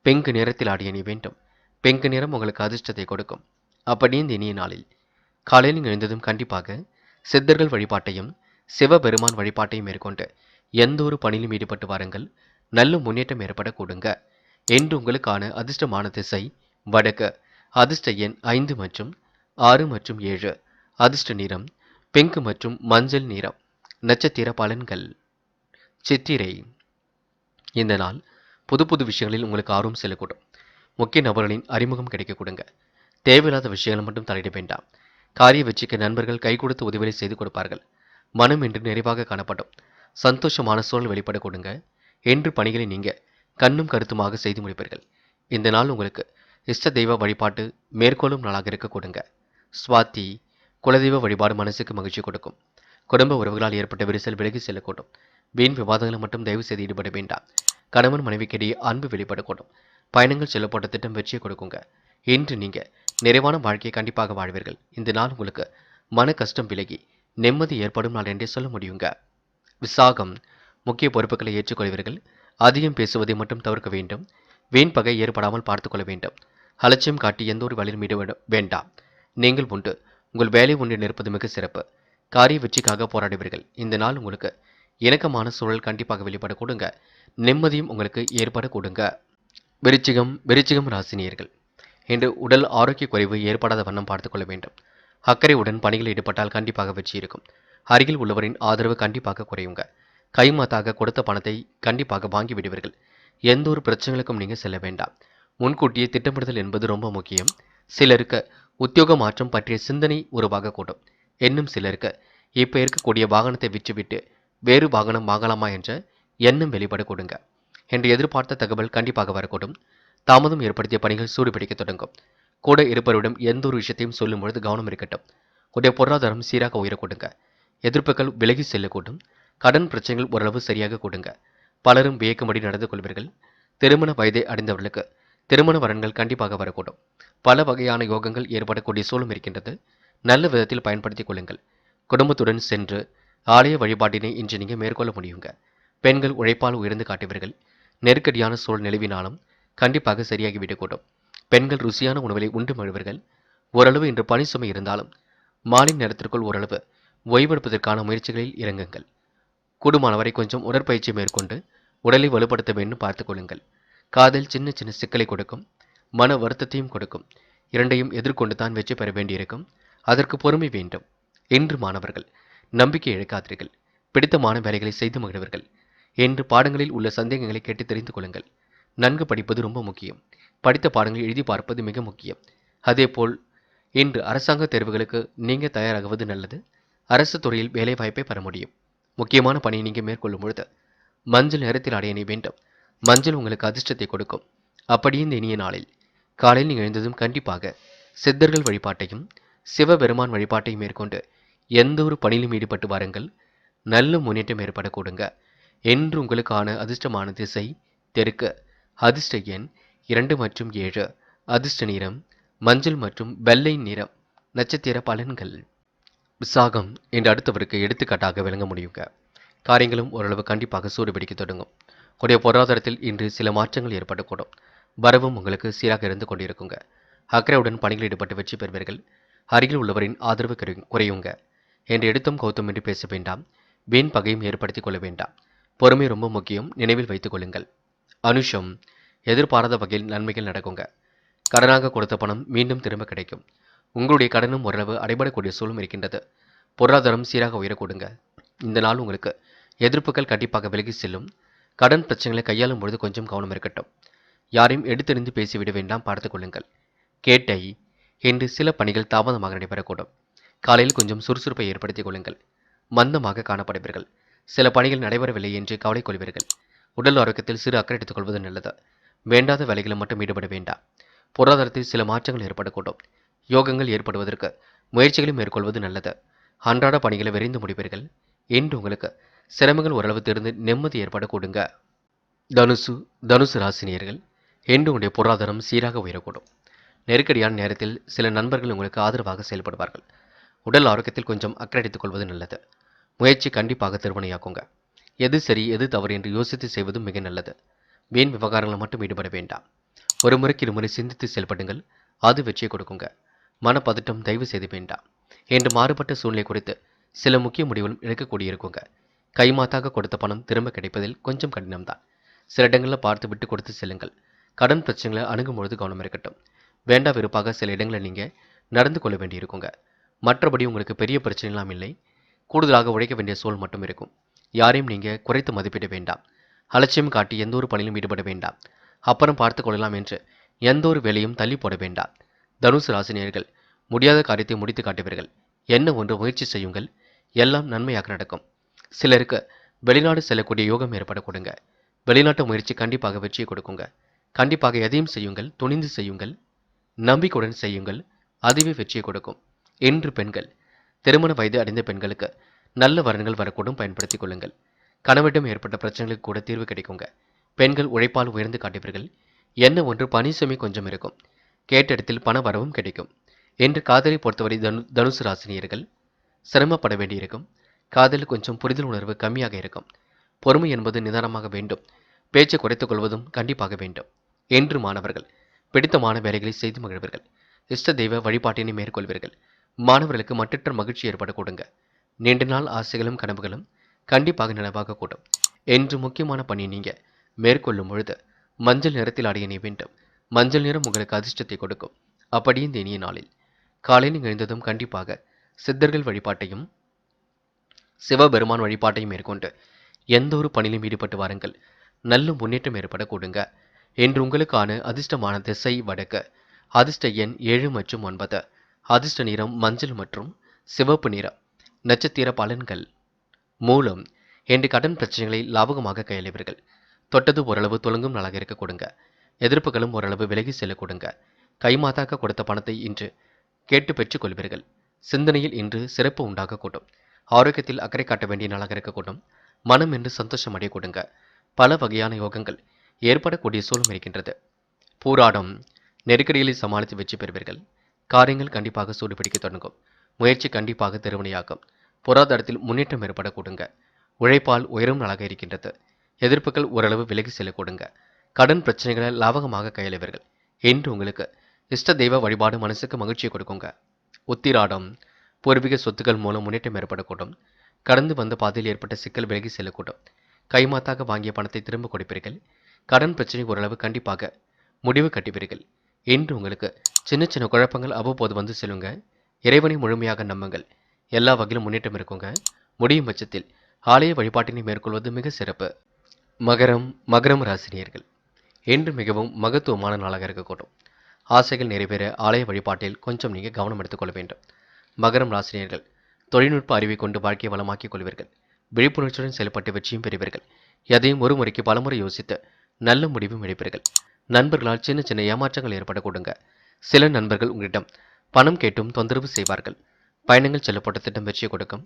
பிங்க் நிறத்தில் ஆடிய அணி வேண்டும். பிங்க் நிறம் உங்களுக்கு அதிர்ஷ்டத்தை கொடுக்கும். அப்படியே இந்த இனிய நாளில் காலையில் எழுந்ததும் கண்டிப்பாக சித்தர்கள் வழிபாட்டையும் சிவபெருமான் வழிபாட்டையும் மேற்கொண்டு எந்த ஒரு பணியிலும் ஈடுபட்டு வாருங்கள். நல்ல முன்னேற்றம் ஏற்பட கூடுங்க. என்று உங்களுக்கான அதிர்ஷ்டமான திசை வடக்கு. அதிர்ஷ்ட எண் 5 மற்றும் 6 மற்றும் 7. அதிர்ஷ்ட நிறம் பிங்க் மற்றும் மஞ்சள் நிறம். நட்சத்திர பலன்கள். சித்திரை. இந்த நாள் புது புது விஷயங்களில் உங்களுக்கு ஆர்வம் செல்லக்கூடும். முக்கிய நபர்களின் அறிமுகம் கிடைக்க கொடுங்க. தேவையில்லாத விஷயங்களை மட்டும் தலையிட வேண்டாம். காரிய வெற்றிக்கு நண்பர்கள் கை கொடுத்து உதவிகளை செய்து கொடுப்பார்கள். மனம் இன்று நிறைவாக காணப்படும். சந்தோஷமான சூழல் வெளிப்பட கொடுங்க. என்று பணிகளை நீங்க கண்ணும் கருத்துமாக செய்து முடிப்பீர்கள். இந்த நாள் உங்களுக்கு இஷ்ட தெய்வ வழிபாட்டு மேற்கொள்ளும் நாளாக இருக்க கொடுங்க. சுவாதி. குலதெய்வ வழிபாடு மனசுக்கு மகிழ்ச்சி கொடுக்கும். குடும்ப உறவுகளால் ஏற்பட்ட விரிசல் விலகி செல்லக்கூடும். வீண் விவாதங்களை மட்டும் தயவு செய்து ஈடுபட வேண்டாம். கணவன் மனைவிக்கிடையே அன்பு வெளிப்படக்கூடும். பயணங்கள் செல்லப்பட்ட திட்டம் வெற்றியை கொடுக்குங்க. இன்று நீங்க நிறைவான வாழ்க்கையை கண்டிப்பாக வாழ்வீர்கள். இந்த நாள் உங்களுக்கு மன கஷ்டம் விலகி நிம்மதி ஏற்படும் நாள் என்றே சொல்ல முடியுங்க. விசாகம். முக்கிய பொறுப்புகளை ஏற்றுக்கொள்வீர்கள். அதிகம் பேசுவதை மட்டும் தவிர்க்க வேண்டும். வீண் பகை ஏற்படாமல் பார்த்துக்கொள்ள வேண்டும். அலட்சியம் காட்டி எந்த ஒரு வழியிலும் ஈடுபட வேண்டாம். நீங்கள் உண்டு. உங்கள் வேலை ஒன்றில் நிற்பது மிக சிறப்பு. காரிய வெற்றிக்காக போராடுவீர்கள். இந்த நாள் உங்களுக்கு இணக்கமான சூழல் கண்டிப்பாக வெளிப்பட கொடுங்க. நிம்மதியும் உங்களுக்கு ஏற்பட கொடுங்க. விருச்சிகம் ராசினியர்கள். இன்று உடல் ஆரோக்கிய குறைவு ஏற்படாத வண்ணம் பார்த்துக்கொள்ள வேண்டும். அக்கறையுடன் பணிகளில் ஈடுபட்டால் கண்டிப்பாக வெற்றி இருக்கும். அருகில் உள்ளவரின் ஆதரவு கண்டிப்பாக குறையுங்க. கைமாத்தாக கொடுத்த பணத்தை கண்டிப்பாக வாங்கி விடுவீர்கள். எந்த ஒரு பிரச்சனைகளுக்கும் நீங்க செல்ல வேண்டாம். முன்கூட்டியே திட்டமிடுதல் என்பது ரொம்ப முக்கியம். சிலருக்கு உத்தியோக மாற்றம் பற்றிய சிந்தனை உருவாகக்கூடும். இன்னும் சிலருக்கு இப்ப இருக்கக்கூடிய வாகனத்தை விற்றுவிட்டு வேறு வாகனம் வாங்கலாமா என்ற எண்ணம் வெளிப்பட கொடுங்க. என்று எதிர்பார்த்த தகவல் கண்டிப்பாக வரக்கூடும். தாமதம் ஏற்படுத்திய பணிகள் சூடுபிடிக்க தொடங்கும். கூட இருப்பவரிடம் எந்த ஒரு விஷயத்தையும் சொல்லும் பொழுது கவனம் இருக்கட்டும். உடைய பொருளாதாரம் சீராக உயர கொடுங்க. எதிர்ப்புகள் விலகி செல்லக்கூடும். கடன் பிரச்சனைகள் ஓரளவு சரியாக கொடுங்க. பலரும் வியக்கும்படி நடந்து கொள்வீர்கள். திருமண வயதை அடைந்தவர்களுக்கு திருமண வரன்கள் கண்டிப்பாக வரக்கூடும். பல வகையான யோகங்கள் ஏற்படக்கூடிய சூழலும் இருக்கின்றது. நல்ல விதத்தில் பயன்படுத்திக் கொள்ளுங்கள். குடும்பத்துடன் சென்று ஆலய வழிபாட்டினை இன்று நீங்க மேற்கொள்ள முடியுங்க. பெண்கள் உழைப்பால் உயர்ந்து காட்டுவீர்கள். நெருக்கடியான சூழல் நிலவினாலும் கண்டிப்பாக சரியாகிவிடக்கூடும். பெண்கள் ருசியான உணவுகளை உண்டு மகிழ்வீர்கள். ஓரளவு இன்று பணி சுமை இருந்தாலும் மாலை நேரத்திற்குள் ஓரளவு ஓய்வெடுப்பதற்கான முயற்சிகளில் இறங்குங்கள். கூடுமானவரை கொஞ்சம் உடற்பயிற்சி மேற்கொண்டு உடலை வலுப்படுத்த வேண்டும் பார்த்துக் கொள்ளுங்கள். காதல் சின்ன சின்ன சிக்கலை கொடுக்கும். மன வருத்தத்தையும் கொடுக்கும். இரண்டையும் எதிர்கொண்டு தான் வெற்றி பெற வேண்டியிருக்கும். அதற்கு பொறுமை வேண்டும். இன்று மாணவர்கள் நம்பிக்கை இழக்காதீர்கள். பிடித்தமான வேலைகளை செய்து மகிழ்வீர்கள். என்று பாடங்களில் உள்ள சந்தேகங்களை கேட்டு தெரிந்து கொள்ளுங்கள். நன்கு படிப்பது ரொம்ப முக்கியம். படித்த பாடங்களை எழுதி பார்ப்பது மிக முக்கியம். அதேபோல் இன்று அரசாங்க தேர்வுகளுக்கு நீங்க தயாராகுவது நல்லது. அரசு துறையில் வேலை வாய்ப்பை பெற முடியும். முக்கியமான பணியை நீங்க மேற்கொள்ளும் பொழுது மஞ்சள் நிறத்தில் அடைய வேண்டும். மஞ்சள் உங்களுக்கு அதிர்ஷ்டத்தை கொடுக்கும். அப்படியே இந்த இனிய நாளில் காலையில் நீங்கள் எழுந்ததும் கண்டிப்பாக சித்தர்கள் வழிபாட்டையும் சிவபெருமான் வழிபாட்டையும் மேற்கொண்டு எந்த ஒரு பணியிலும் ஈடுபட்டு வாருங்கள். நல்ல முன்னேற்றம் ஏற்பட கொடுங்க. என்று உங்களுக்கான அதிர்ஷ்டமான திசை தெற்கு. அதிர்ஷ்ட எண் 2 மற்றும் 7. அதிர்ஷ்ட நிறம் மஞ்சள் மற்றும் வெள்ளை நிறம். நட்சத்திர பலன்கள். விசாகம் என்று அடுத்தவருக்கு எடுத்துக்காட்டாக விளங்க முடியுங்க. காரியங்களும் ஓரளவு கண்டிப்பாக சூடுபிடிக்க தொடங்கும். உடைய பொருளாதாரத்தில் இன்று சில மாற்றங்கள் ஏற்படக்கூடும். வரவும் உங்களுக்கு சீராக இருந்து கொண்டிருக்குங்க. அக்கறையுடன் பணிகளில் ஈடுபட்டு வெற்றி பெறுவீர்கள். அருகில் உள்ளவரின் ஆதரவு குறையுங்க. என்று எடுத்தும் கௌத்தம் என்று பேச வேண்டாம். வீண் பகையும் ஏற்படுத்திக் கொள்ள வேண்டாம். பொறுமை ரொம்ப முக்கியம். நினைவில் வைத்துக் கொள்ளுங்கள். அனுஷம். எதிர்பாராத வகையில் நன்மைகள் நடக்குங்க. கடனாக கொடுத்த பணம் மீண்டும் திரும்ப கிடைக்கும். உங்களுடைய கடனும் ஓரளவு அடைபடக்கூடிய சூழலும் இருக்கின்றது. பொருளாதாரம் சீராக உயரக்கூடுங்க. இந்த நாள் உங்களுக்கு எதிர்ப்புகள் கண்டிப்பாக விலகி செல்லும். கடன் பிரச்சனைகளை கையாளும் பொழுது கொஞ்சம் கவனம் இருக்கட்டும். யாரையும் எடுத்தெறிந்து பேசிவிட வேண்டாம் பார்த்துக் கொள்ளுங்கள். கேட்டை. இன்று சில பணிகள் தாமதமாக நடைபெறக்கூடும். காலையில் கொஞ்சம் சுறுசுறுப்பை ஏற்படுத்திக் கொள்ளுங்கள். மந்தமாக காணப்படுவீர்கள். சில பணிகள் நடைபெறவில்லை என்று கவலை கொள்வீர்கள். உடல் ஆரோக்கியத்தில் சிறு அக்கறை எடுத்துக் கொள்வது நல்லது. வேண்டாத வேலைகளை மட்டும் ஈடுபட வேண்டாம். பொருளாதாரத்தில் சில மாற்றங்கள் ஏற்படக்கூடும். யோகங்கள் ஏற்படுவதற்கு முயற்சிகளை மேற்கொள்வது நல்லது. அன்றாட பணிகளை விரைந்து முடிப்பீர்கள். இன்று உங்களுக்கு சிரமங்கள் ஓரளவு தெரிந்து நிம்மதி ஏற்பட கொடுங்க. தனுசு ராசினியர்கள். இன்று உங்களுடைய பொருளாதாரம் சீராக உயரக்கூடும். நெருக்கடியான நேரத்தில் சில நண்பர்கள் உங்களுக்கு ஆதரவாக செயல்படுவார்கள். உடல் ஆரோக்கியத்தில் கொஞ்சம் அக்கறை எடுத்துக் கொள்வது நல்லது. முயற்சி கண்டிப்பாக திருமணையாக்குங்க. எது சரி எது தவறு என்று யோசித்து செய்வதும் மிக நல்லது. வீண் விவகாரங்களை மட்டும் ஈடுபட வேண்டாம். ஒரு முறைக்கு இருமுறை சிந்தித்து செயல்படுங்கள். அது வெற்றியை கொடுக்குங்க. மனப்பதட்டம் தயவு செய்து வேண்டாம். என்று மாறுபட்ட சூழ்நிலை குறித்து சில முக்கிய முடிவுகளும் எடுக்கக்கூடிய இருக்குங்க. கைமாத்தாக கொடுத்த பணம் திரும்ப கிடைப்பதில் கொஞ்சம் கடினம்தான். சில இடங்களில் பார்த்து விட்டு கொடுத்து செல்லுங்கள். கடன் பிரச்சனைகளை அணுகும் பொழுது கவனம் இருக்கட்டும். வேண்டா வெறுப்பாக சில இடங்களில் நீங்கள் நடந்து கொள்ள வேண்டியிருக்குங்க. மற்றபடி உங்களுக்கு பெரிய பிரச்சனைலாம் இல்லை. கூடுதலாக உழைக்க வேண்டிய சூழல் மட்டும் இருக்கும். யாரையும் நீங்கள் குறைத்து மதிப்பிட வேண்டாம். அலட்சியம் காட்டி எந்த ஒரு பணியிலும் ஈடுபட வேண்டாம். அப்புறம் பார்த்து கொள்ளலாம் என்று எந்த ஒரு வேலையும் தள்ளி போட வேண்டாம். தனுசு ராசினியர்கள் முடியாத காரியத்தை முடித்து காட்டுவீர்கள். என்ன ஒன்று முயற்சி செய்யுங்கள், எல்லாம் நன்மையாக நடக்கும். சிலருக்கு வெளிநாடு செல்லக்கூடிய யோகம் ஏற்பட கொடுங்க. வெளிநாட்டு முயற்சி கண்டிப்பாக வெற்றியை கொடுக்குங்க. கண்டிப்பாக எதையும் செய்யுங்கள், துணிந்து செய்யுங்கள், நம்பிக்கையுடன் செய்யுங்கள், அதுவே வெற்றியை கொடுக்கும். இன்று பெண்கள் திருமண வயது அடைந்த பெண்களுக்கு நல்ல வரன்கள் வரக்கூடும், பயன்படுத்திக் கொள்ளுங்கள். கணவரிடம் ஏற்பட்ட பிரச்சனைகளுக்கு கூட தீர்வு கிடைக்குங்க. பெண்கள் உழைப்பால் உயர்ந்து காட்டுவீர்கள். என்ன ஒன்று பணி சுமை கொஞ்சம் இருக்கும். கேட்ட இடத்தில் பண வரவும் கிடைக்கும். என்று காதலை பொறுத்தவரை தனுசு ராசினியர்கள் சிரமப்பட வேண்டியிருக்கும். காதல் கொஞ்சம் புரிதல் உணர்வு கம்மியாக இருக்கும். பொறுமை என்பது நிதானமாக வேண்டும். பேச்சை குறைத்துக் கொள்வதும் கண்டிப்பாக வேண்டும். என்று மாணவர்கள் பிடித்தமான வேலைகளை செய்து மகிழ்வீர்கள். இஷ்ட தெய்வ வழிபாட்டினை மேற்கொள்வீர்கள். மாணவர்களுக்கு மற்றற்ற மகிழ்ச்சி ஏற்பட கொடுங்க. நீண்ட நாள் ஆசைகளும் கனவுகளும் கண்டிப்பாக நினைவாக கூடும். என்று முக்கியமான பணியை நீங்க மேற்கொள்ளும் பொழுது மஞ்சள் நிறத்தில் அடைய வேண்டும். மஞ்சள் நிறம் உங்களுக்கு அதிர்ஷ்டத்தை கொடுக்கும். அப்படியே இந்த இனிய நாளில் காலையில் எழுந்ததும் கண்டிப்பாக சித்தர்கள் வழிபாட்டையும் சிவபெருமான் வழிபாட்டையும் மேற்கொண்டு எந்த ஒரு பணியிலும் ஈடுபட்டு வாருங்கள். நல்ல முன்னேற்றம் ஏற்பட கொடுங்க. என்று உங்களுக்கான அதிர்ஷ்டமான திசை வடக்கு. அதிர்ஷ்ட எண் 7 மற்றும் 9. அதிர்ஷ்ட நிறம் மஞ்சள் மற்றும் சிவப்பு நிறம். நட்சத்திர பலன்கள். மூலம் என்று கடன் பிரச்சனைகளை லாபகமாக கையாளுவீர்கள். தொட்டது ஓரளவு துலங்கும் நாளாக இருக்க கொடுங்க. எதிர்ப்புகளும் ஓரளவு விலகி செல்ல கொடுங்க. கைமாத்தாக்க கொடுத்த பணத்தை இன்று கேட்டு பெற்றுக் கொள்வீர்கள். சிந்தனையில் இன்று சிறப்பு உண்டாக கூடும். ஆரோக்கியத்தில் அக்கறை காட்ட வேண்டிய நாளாக இருக்கக்கூடும். மனம் என்று சந்தோஷம் அடைய கொடுங்க. பல வகையான யோகங்கள் ஏற்படக்கூடிய சூழலும் இருக்கின்றது. பூராடம் நெருக்கடிகளை சமாளித்து வெற்றி பெறுவீர்கள். காரியங்கள் கண்டிப்பாக சூடுபிடிக்க தொடங்கும். முயற்சி கண்டிப்பாக திருவினையாகும். பொருளாதாரத்தில் முன்னேற்றம் ஏற்பட கொடுங்க. உழைப்பால் உயரும் நாளாக இருக்கின்றது. எதிர்ப்புகள் ஓரளவு விலகி செல்ல கொடுங்க. கடன் பிரச்சனைகளை லாபகமாக கையாளுவீர்கள். என்று உங்களுக்கு இஷ்ட தெய்வ வழிபாடு மனசுக்கு மகிழ்ச்சியை கொடுக்குங்க. உத்திராடம் பூர்வீக சொத்துக்கள் மூலம் முன்னேற்றம் ஏற்படக்கூடும். கடந்து வந்த பாதையில் ஏற்பட்ட சிக்கல் விலகி செல்லக்கூடும். கைமாத்தாக வாங்கிய பணத்தை திரும்ப கொடுப்பீர்கள். கடன் பிரச்சனை ஓரளவு கண்டிப்பாக முடிவு கட்டுவீர்கள். இன்று உங்களுக்கு சின்ன சின்ன குழப்பங்கள் அவ்வப்போது வந்து செல்லுங்க. இறைவனை முழுமையாக நம்புங்கள். எல்லா வகையிலும் முன்னேற்றம் இருக்குங்க. முடியும் பட்சத்தில் ஆலய வழிபாட்டினை மேற்கொள்வது மிக சிறப்பு. மகரம் ராசினியர்கள் இன்று மிகவும் மகத்துவமான நாளாக இருக்கக்கூடும். ஆசைகள் நிறைவேற ஆலய வழிபாட்டில் கொஞ்சம் நீங்கள் கவனம் எடுத்துக்கொள்ள வேண்டும். மகரம் ராசினியர்கள் தொழில்நுட்ப அறிவை கொண்டு வாழ்க்கையை வளமாக்கிக் கொள்வீர்கள். விழிப்புணர்ச்சியுடன் செயல்பட்டு வெற்றியும் பெறுவீர்கள். எதையும் ஒரு முறைக்கு பலமுறை யோசித்து நல்ல முடிவும் எடுப்பீர்கள். நண்பர்களால் சின்ன சின்ன ஏமாற்றங்கள் ஏற்பட கொடுங்க. சில நண்பர்கள் உங்களிடம் பணம் கேட்டும் தொந்தரவு செய்வார்கள். பயணங்கள் செல்லப்பட்ட திட்டம் வெற்றியை கொடுக்கும்.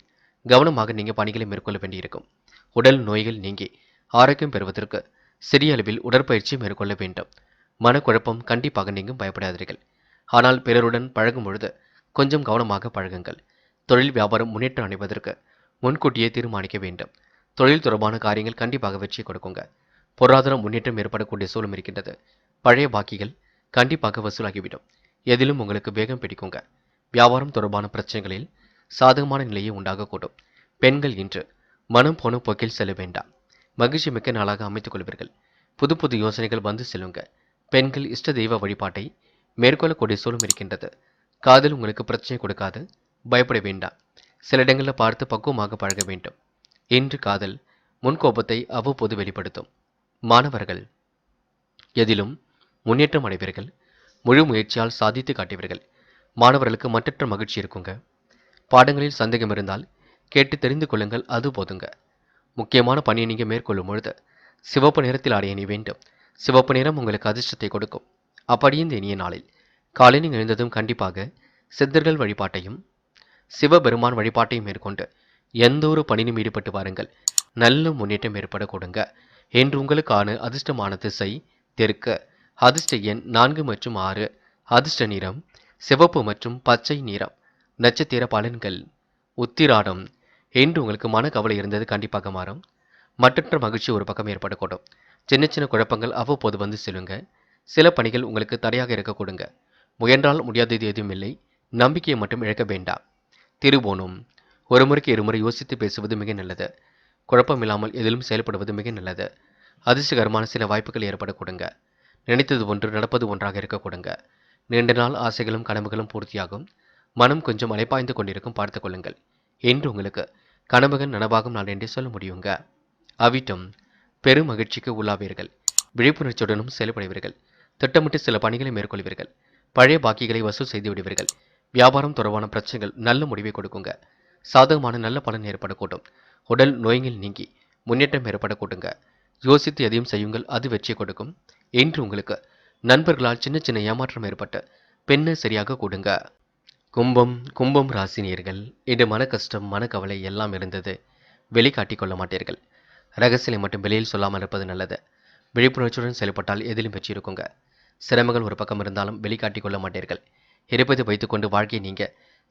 கவனமாக நீங்கள் பணிகளை மேற்கொள்ள வேண்டியிருக்கும். உடல் நோய்கள் நீங்கி ஆரோக்கியம் பெறுவதற்கு சிறிய அளவில் உடற்பயிற்சி மேற்கொள்ள வேண்டும். மனக்குழப்பம் கண்டிப்பாக நீங்கும், பயப்படாதீர்கள். ஆனால் பிறருடன் பழகும் பொழுது கொஞ்சம் கவனமாக பழகுங்கள். தொழில் வியாபாரம் முன்னேற்றம் அடைவதற்கு முன்கூட்டியே தீர்மானிக்க வேண்டும். தொழில் தொடர்பான காரியங்கள் கண்டிப்பாக வெற்றி கொடுக்குங்க. பொருளாதார முன்னேற்றம் ஏற்படக்கூடிய சூழலும் இருக்கின்றது. பழைய பாக்கிகள் கண்டிப்பாக வசூலாகிவிடும். எதிலும் உங்களுக்கு வேகம் பிடிக்குங்க. வியாபாரம் தொடர்பான பிரச்சனைகளில் சாதகமான நிலையை உண்டாகக்கூடும். பெண்கள் இன்று மனம் போன போக்கில் செல்ல வேண்டாம். மகிழ்ச்சி மிக்க நாளாக அமைத்துக் கொள்வீர்கள். புது புது யோசனைகள் வந்து செல்லுங்க. பெண்கள் இஷ்ட தெய்வ வழிபாட்டை மேற்கொள்ளக்கூடிய சூழலும் இருக்கின்றது. காதல் உங்களுக்கு பிரச்சனை கொடுக்காது, பயப்பட வேண்டாம். சில இடங்களில் பார்த்து பக்குவமாக பழக வேண்டும். இன்று காதல் முன்கோபத்தை அவ்வப்போது வெளிப்படுத்தும். மாணவர்கள் எதிலும் முன்னேற்றம் அடைவீர்கள். முழு முயற்சியால் சாதித்து காட்டுவீர்கள். மாணவர்களுக்கு மற்றற்ற மகிழ்ச்சி இருக்குங்க. பாடங்களில் சந்தேகம் இருந்தால் கேட்டு தெரிந்து கொள்ளுங்கள், அது போதுங்க. முக்கியமான பணியை நீங்கள் மேற்கொள்ளும் பொழுது சிவப்பு நிறத்தில் ஆடை அணி வேண்டும். சிவப்பு நிறம் உங்களுக்கு அதிர்ஷ்டத்தை கொடுக்கும். அப்படியே இந்த இனிய நாளில் காலை நீங்கள் எழுந்ததும் கண்டிப்பாக சித்தர்கள் வழிபாட்டையும் சிவபெருமான் வழிபாட்டையும் மேற்கொண்டு எந்த ஒரு பணியிலும் ஈடுபட்டு வாருங்கள். நல்ல முன்னேற்றம் ஏற்பட கொடுங்க. என்று உங்களுக்கான அதிர்ஷ்டமான திசை தெற்கு. அதிர்ஷ்ட எண் 4 மற்றும் 6. அதிர்ஷ்ட நிறம் சிவப்பு மற்றும் பச்சை நிறம். நட்சத்திர பலன்கள். உத்திராடம் என்று உங்களுக்கு மனக்கவலை இருந்தது கண்டிப்பாக மாறும். மற்றற்ற மகிழ்ச்சி ஒரு பக்கம் ஏற்படக்கூடும். சின்ன சின்ன குழப்பங்கள் அவ்வப்போது வந்து செல்லுங்க. சில பணிகள் உங்களுக்கு தடையாக இருக்க கொடுங்க. முயன்றால் முடியாதது எதுவும் இல்லை. நம்பிக்கையை மட்டும் இழக்க வேண்டாம். திருவோணம் ஒரு முறைக்கு இருமுறை யோசித்து பேசுவது மிக நல்லது. குழப்பம் இல்லாமல் எதிலும் செயல்படுவது மிக நல்லது. அதிர்ஷ்டகரமான சில வாய்ப்புகள் ஏற்பட கொடுங்க. நினைத்தது ஒன்று நடப்பது ஒன்றாக இருக்க கொடுங்க. நீண்ட நாள் ஆசைகளும் கனவுகளும் பூர்த்தியாகும். மனம் கொஞ்சம் அலைப்பாய்ந்து கொண்டிருக்கும், பார்த்துக் கொள்ளுங்கள். என்று உங்களுக்கு கனவுகள் நனவாகும் நாள் என்றே சொல்ல முடியுங்க. அவிட்டம், பெரும் மகிழ்ச்சிக்கு உள்ளாவீர்கள். விழிப்புணர்ச்சியுடனும் செயல்படுவீர்கள். திட்டமிட்டு சில பணிகளை மேற்கொள்வீர்கள். பழைய பாக்கிகளை வசூல் செய்து விடுவீர்கள். வியாபாரம் தொடர்பான பிரச்சனைகள் நல்ல முடிவை கொடுக்குங்க. சாதகமான நல்ல பலன் ஏற்படக்கூடும். உடல் நோய்கள் நீங்கி முன்னேற்றம் ஏற்படக்கூடுங்க. யோசித்து எதையும் செய்யுங்கள், அது வெற்றி கொடுக்கும். என்று உங்களுக்கு நண்பர்களால் சின்ன சின்ன ஏமாற்றம் ஏற்பட்டு பெண்ணை சரியாக கூடுங்க. கும்பம் கும்பம் ராசினியர்கள், இன்று மன கஷ்டம் மனக்கவலை எல்லாம் இருந்தது. வெளிக்காட்டிக் கொள்ள மாட்டீர்கள். ரகசியங்களை மட்டும் வெளியில் சொல்லாமல் இருப்பது நல்லது. விழிப்புணர்ச்சியுடன் செயல்பட்டால் எதிலும் வெற்றி இருக்குங்க. சிரமங்கள் ஒரு பக்கம் இருந்தாலும் வெளிக்காட்டிக் கொள்ள மாட்டீர்கள். இருப்பதை வைத்துக்கொண்டு வாழ்க்கையை நீங்க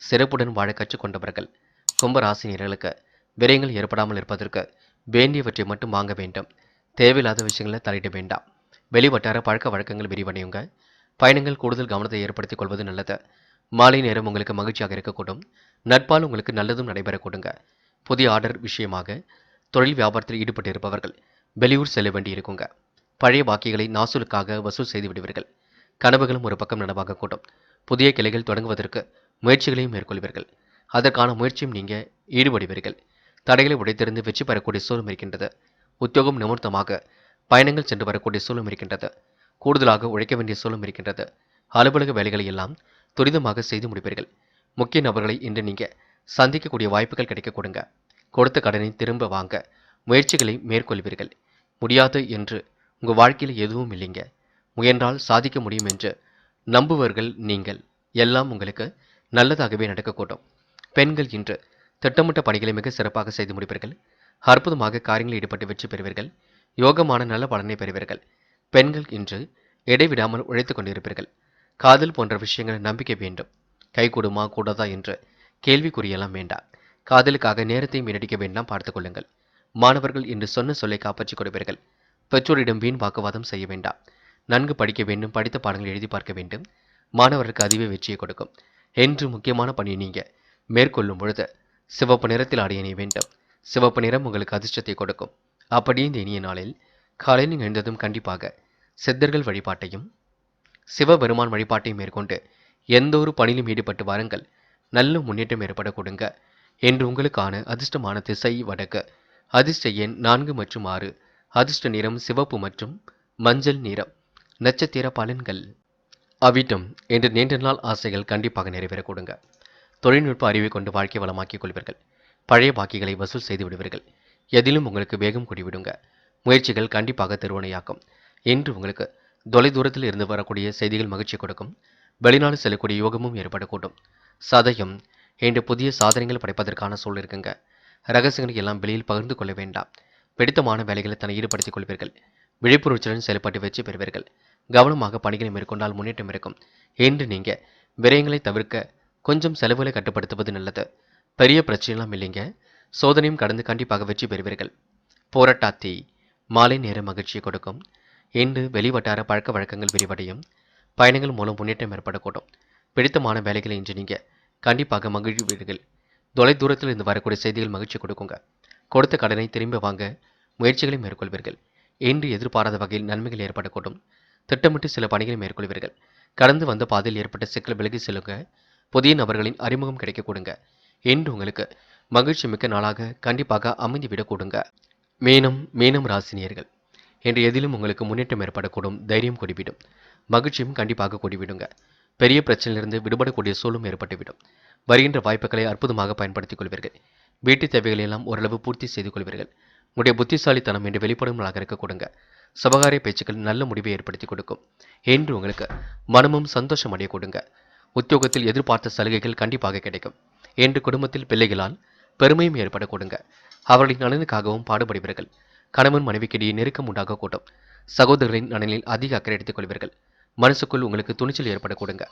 சிறப்புடன் வாழ கற்றுக்கொண்டவர்கள். கும்ப ராசினியர்களுக்கு விரயங்கள் ஏற்படாமல் இருப்பதற்கு வேண்டியவற்றை மட்டும் வாங்க வேண்டும். தேவையில்லாத விஷயங்களை தலையிட வேண்டாம். வெளிவட்டார பழக்க வழக்கங்கள் விரிவடையுங்க. பயணங்கள் கூடுதல் கவனத்தை ஏற்படுத்திக் கொள்வது நல்லது. மாலை நேரம் உங்களுக்கு மகிழ்ச்சியாக இருக்கக்கூடும். நட்பால் உங்களுக்கு நல்லதும் நடைபெறக்கூடுங்க. புதிய ஆர்டர் விஷயமாக தொழில் வியாபாரத்தில் ஈடுபட்டு இருப்பவர்கள் வெளியூர் செல்ல வேண்டி இருக்குங்க. பழைய பாக்கிகளை நாசூலுக்காக வசூல் செய்து விடுவீர்கள். கனவுகளும் ஒரு பக்கம் நனவாக கூடும். புதிய கிளைகள் தொடங்குவதற்கு முயற்சிகளையும் மேற்கொள்வீர்கள். அதற்கான முயற்சியும் நீங்க ஈடுபடுவீர்கள். தடைகளை உடைத்திருந்து வெற்றி பெறக்கூடிய சூழலும் இருக்கின்றது. உத்தியோகம் நிமித்தமாக பயணங்கள் சென்று வரக்கூடிய சூழலும் இருக்கின்றது. கூடுதலாக உழைக்க வேண்டிய சூழலும் இருக்கின்றது. அலுவலக வேலைகளை எல்லாம் துரிதமாக செய்து முடிப்பீர்கள். முக்கிய நபர்களை இன்று நீங்க சந்திக்கக்கூடிய வாய்ப்புகள் கிடைக்க கொடுங்க. கொடுத்த கடனை திரும்ப வாங்க முயற்சிகளை மேற்கொள்வீர்கள். முடியாது என்று உங்கள் வாழ்க்கையில் எதுவும் இல்லைங்க. முயன்றால் சாதிக்க முடியும் என்று நம்புவர்கள் நீங்கள். எல்லாம் உங்களுக்கு நல்லதாகவே நடக்கக்கூடும். பெண்கள் இன்று திட்டமிட்ட பணிகளை மிக சிறப்பாக செய்து முடிப்பீர்கள். அற்புதமாக காரியங்களில் ஈடுபட்டு வெற்றி பெறுவீர்கள். யோகமான நல்ல பலனை பெறுவீர்கள். பெண்கள் இன்று இடைவிடாமல் உழைத்துக் கொண்டிருப்பீர்கள். காதல் போன்ற விஷயங்கள் நம்பிக்கை வேண்டும். கைகூடுமா கூடாதா என்று கேள்விக்குறியெல்லாம் வேண்டாம். காதலுக்காக நேரத்தை வீணடிக்க வேண்டாம், பார்த்துக் கொள்ளுங்கள். மாணவர்கள் இன்று சொன்ன சொல்லை காப்பாற்றிக் கொடுப்பீர்கள். பெற்றோரிடம் வீண் வாக்குவாதம் செய்ய வேண்டாம். நன்கு படிக்க வேண்டும், படித்த பாடங்களை எழுதி பார்க்க வேண்டும். மாணவருக்கு அதுவே வெற்றியை கொடுக்கும். என்று முக்கியமான பணியை நீங்க மேற்கொள்ளும் பொழுது சிவப்பு நிறத்தில் ஆடை அணிய வேண்டும். சிவப்பு நிறம் உங்களுக்கு அதிர்ஷ்டத்தை கொடுக்கும். அப்படியே இந்த இனிய நாளில் காலையில் எழுந்ததும் கண்டிப்பாக சித்தர்கள் வழிபாட்டையும் சிவபெருமான் வழிபாட்டையும் மேற்கொண்டு எந்த ஒரு பணியிலும் ஈடுபட்டு வாருங்கள். நல்ல முன்னேற்றம் ஏற்பட கொடுங்க. என்று உங்களுக்கான அதிர்ஷ்டமான திசை வடக்கு. அதிர்ஷ்ட எண் 4 மற்றும் 6. அதிர்ஷ்ட நிறம் சிவப்பு மற்றும் மஞ்சள் நிறம். நட்சத்திர பலன்கள். அவிட்டம், என்று நீண்ட நாள் ஆசைகள் கண்டிப்பாக நிறைவேற கொடுங்க. தொழில்நுட்ப அறிவை கொண்டு வாழ்க்கை வளமாக்கிக் கொள்வீர்கள். பழைய பாக்கிகளை வசூல் செய்து விடுவீர்கள். எதிலும் உங்களுக்கு வேகம் கூடிவிடுங்க. முயற்சிகள் கண்டிப்பாக திருவனையாக்கும். என்று உங்களுக்கு தொலைதூரத்தில் இருந்து வரக்கூடிய செய்திகள் மகிழ்ச்சி கொடுக்கும். வெளிநாடு செல்லக்கூடிய யோகமும் ஏற்படக்கூடும். சதயம், என்று புதிய சாதனைகள் படைப்பதற்கான சூழல் இருக்குங்க. ரகசியங்களை எல்லாம் வெளியில் பகிர்ந்து கொள்ள வேண்டாம். பிடித்தமான வேலைகளை தன்னை ஈடுபடுத்திக் கொள்வீர்கள். விழிப்புணர்ச்சியுடன் செயல்பட்டு வெற்றி பெறுவீர்கள். கவனமாக பணிகளை மேற்கொண்டால் முன்னேற்றம் இருக்கும். என்று நீங்க விரயங்களை தவிர்க்க கொஞ்சம் செலவுகளை கட்டுப்படுத்துவது நல்லது. பெரிய பிரச்சனைலாம் இல்லைங்க. சோதனையும் கடந்து கண்டிப்பாக வெற்றி பெறுவீர்கள். போராட்டாத்தி, மாலை நேர மகிழ்ச்சியை கொடுக்கும். இன்று வெளிவட்டார பழக்க வழக்கங்கள் விரிவடையும். பயணங்கள் மூலம் முன்னேற்றம் ஏற்படக்கூடும். பிடித்தமான வேலைகளை இன்று நீங்க கண்டிப்பாக மகிழ்வீர்கள். தொலை தூரத்தில் இருந்து வரக்கூடிய செய்திகள் மகிழ்ச்சி கொடுக்குங்க. கொடுத்த கடனை திரும்ப வாங்க முயற்சிகளை மேற்கொள்வீர்கள். இன்று எதிர்பாராத வகையில் நன்மைகள் ஏற்படக்கூடும். திட்டமிட்டு சில பணிகளை மேற்கொள்வீர்கள். கடந்து வந்த பாதையில் ஏற்பட்ட சிக்கல் விலகி செல்லுங்க. புதிய நபர்களின் அறிமுகம் கிடைக்க கொடுங்க. இன்று உங்களுக்கு மகிழ்ச்சி மிக்க நாளாக கண்டிப்பாக அமைந்துவிடக் கொடுங்க. மீனம் ராசினியர்கள், என்று எதிலும் உங்களுக்கு முன்னேற்றம் ஏற்படக்கூடும். தைரியம் கூடிவிடும். மகிழ்ச்சியும் கண்டிப்பாக கூடிவிடுங்க. பெரிய பிரச்சனையிலிருந்து விடுபடக்கூடிய சூழலும் ஏற்பட்டுவிடும். வருகின்ற வாய்ப்புகளை அற்புதமாக பயன்படுத்திக் கொள்வீர்கள். வீட்டு தேவைகளை எல்லாம் ஓரளவு பூர்த்தி செய்து கொள்வீர்கள். உடைய புத்திசாலித்தனம் என்று வெளிப்படும் நாளாக இருக்க கொடுங்க. சுபகாரிய பேச்சுக்கள் நல்ல முடிவை ஏற்படுத்தி கொடுக்கும். என்று உங்களுக்கு மனமும் சந்தோஷம் அடைய கொடுங்க. உத்தியோகத்தில் எதிர்பார்த்த சலுகைகள் கண்டிப்பாக கிடைக்கும். என்று குடும்பத்தில் பிள்ளைகளால் பெருமையும் ஏற்பட கொடுங்க. அவர்களின் நலனுக்காகவும் பாடுபடுவீர்கள். கணவன் மனைவிக்கிடையே நெருக்கம் உண்டாக கூட்டும். சகோதரர்களின் நலனில் அதிக அக்கறை எடுத்துக் கொள்வீர்கள். மனசுக்குள் உங்களுக்கு துணிச்சல் ஏற்பட கொடுங்க.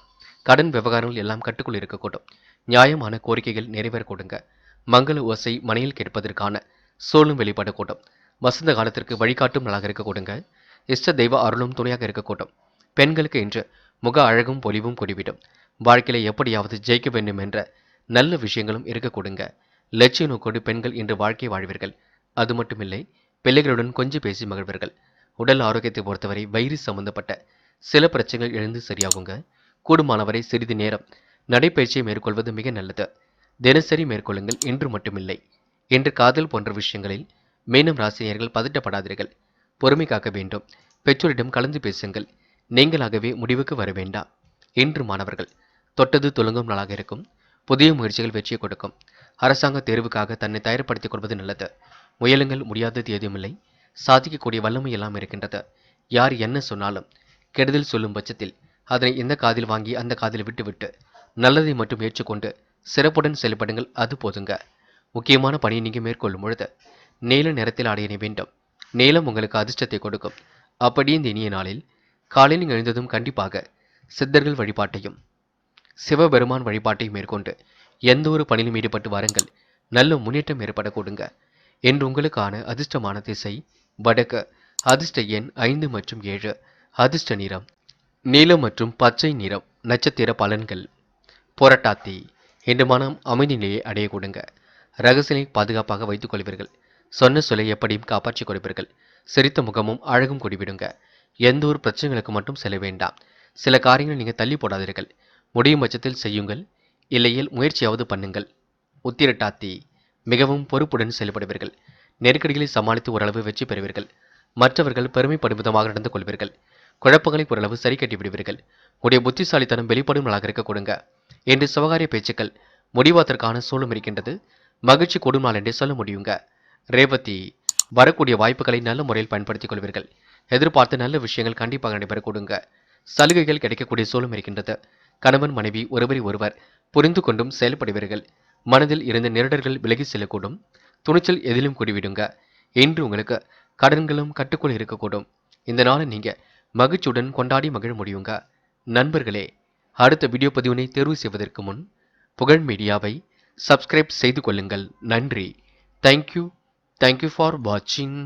கடன் விவகாரங்கள் எல்லாம் கட்டுக்குள் இருக்கக்கூடும். நியாயமான கோரிக்கைகள் நிறைவேற கொடுங்க. மங்கள ஓசை மனையில் கேட்பதற்கான சூழலும் வெளிப்படக்கூடும். வசந்த காலத்திற்கு வழிகாட்டும் நாளாக இருக்க கொடுங்க. இஷ்ட தெய்வ அருளும் துணையாக இருக்கக்கூடும். பெண்களுக்கு இன்று முக அழகும் பொலிவும் கூடிவிடும். வாழ்க்கையில எப்படியாவது ஜெயிக்க வேண்டும் என்ற நல்ல விஷயங்களும் இருக்க கொடுங்க. லட்சிய நோக்கோடு பெண்கள் இன்று வாழ்க்கை வாழ்வீர்கள். அது மட்டுமில்லை, பிள்ளைகளுடன் கொஞ்சம் பேசி மகிழ்வீர்கள். உடல் ஆரோக்கியத்தை பொறுத்தவரை வயிறு சம்பந்தப்பட்ட சில பிரச்சனைகள் எழுந்து சரியாகுங்க. கூடுமானவரை சிறிது நேரம் நடைப்பயிற்சியை மேற்கொள்வது மிக நல்லது. தினசரி மேற்கொள்ளுங்கள் என்று மட்டுமில்லை. இன்று காதல் போன்ற விஷயங்களில் மீனம் ராசினியர்கள் பதட்டப்படாதீர்கள். பொறுமை காக்க வேண்டும். பெற்றோரிடம் கலந்து பேசுங்கள். நீங்களாகவே முடிவுக்கு வர வேண்டாம். இன்று மாணவர்கள் தொட்டது துலங்கும் நாளாக இருக்கும். புதிய முயற்சிகள் வெற்றியை கொடுக்கும். அரசாங்க தேர்வுக்காக தன்னை தயார்படுத்திக் கொள்வது நல்லது. முயலுங்கள், முடியாதது எதுவுமில்லை. சாதிக்கக்கூடிய வல்லமை எல்லாம் இருக்கின்றது. யார் என்ன சொன்னாலும் கெடுதல் சொல்லும் பட்சத்தில் அதனை இந்த காதில் வாங்கி அந்த காதில் விட்டுவிட்டு நல்லதை மட்டும் ஏற்றுக்கொண்டு சிறப்புடன் செயல்படுங்கள். அது போதுங்க. முக்கியமான பணியை நீங்க மேற்கொள்ளும் பொழுது நீல நிறத்தில் ஆடையினை வேண்டும். நீலம் உங்களுக்கு அதிர்ஷ்டத்தை கொடுக்கும். அப்படியே இந்த இனிய நாளில் காலையில் எழுந்ததும் கண்டிப்பாக சித்தர்கள் வழிபாட்டையும் சிவபெருமான் வழிபாட்டையும் மேற்கொண்டு எந்த ஒரு பணியிலும் ஈடுபட்டு வாருங்கள். நல்ல முன்னேற்றம் ஏற்படக்கூடுங்க. என்று உங்களுக்கான அதிர்ஷ்டமான திசை வடக்கு. அதிர்ஷ்ட எண் 5 மற்றும் 7. அதிர்ஷ்ட நிறம் நீலம் மற்றும் பச்சை நிறம். நட்சத்திர பலன்கள். புரட்டாதி. இன்று மனம் அமைதி நிலையை அடைய கொடுங்க. ரகசியங்களை பாதுகாப்பாக வைத்துக் கொள்வீர்கள். சொன்ன சொல்லை எப்படியும் காப்பாற்றிக் கொடுப்பீர்கள். சிரித்த முகமும் அழகும் கூடிவிடுங்க. எந்த ஒரு பிரச்சனைகளுக்கு மட்டும் செல்ல வேண்டாம். சில காரியங்களை நீங்கள் தள்ளி போடாதீர்கள். முடியும் பட்சத்தில் செய்யுங்கள். இல்லையில் முயற்சியாவது பண்ணுங்கள். உத்திரட்டாத்தி. மிகவும் பொறுப்புடன் செயல்படுவீர்கள். நெருக்கடிகளை சமாளித்து ஓரளவு வெற்றி பெறுவீர்கள். மற்றவர்கள் பெருமைப்படும் விதமாக நடந்து கொள்வீர்கள். குழப்பங்களை ஓரளவு சரி கட்டி விடுவீர்கள். உடைய புத்திசாலித்தனம் வெளிப்படும் நாளாக இருக்க கொடுங்க. என்று சுபகாரிய பேச்சுக்கள் முடிவதற்கான சூழலும் இருக்கின்றது. மகிழ்ச்சி கூடும் நாள் என்றே சொல்ல முடியுங்க. ரேவதி. வரக்கூடிய வாய்ப்புகளை நல்ல முறையில் பயன்படுத்திக் கொள்வீர்கள். எதிர்பார்த்த நல்ல விஷயங்கள் கண்டிப்பாக நடைபெற கொடுங்க. சலுகைகள் கிடைக்கக்கூடிய சூழலும் இருக்கின்றது. கணவன் மனைவி ஒருவரை ஒருவர் புரிந்து கொண்டும் செயல்படுவீர்கள். மனதில் இருந்த நெருடர்கள் விலகி செல்லக்கூடும். துணிச்சல் எதிலும் கூடிவிடுங்க. இன்று உங்களுக்கு கடன்களும் கட்டுக்குள் இருக்கக்கூடும். இந்த நாளை நீங்க மகிழ்ச்சியுடன் கொண்டாடி மகிழ முடியுங்க. நண்பர்களே, அடுத்த வீடியோ பதிவினை தேர்வு செய்வதற்கு முன் புகழ் மீடியாவை சப்ஸ்கிரைப் செய்து கொள்ளுங்கள். நன்றி. தேங்க்யூ ஃபார் வாட்சிங்.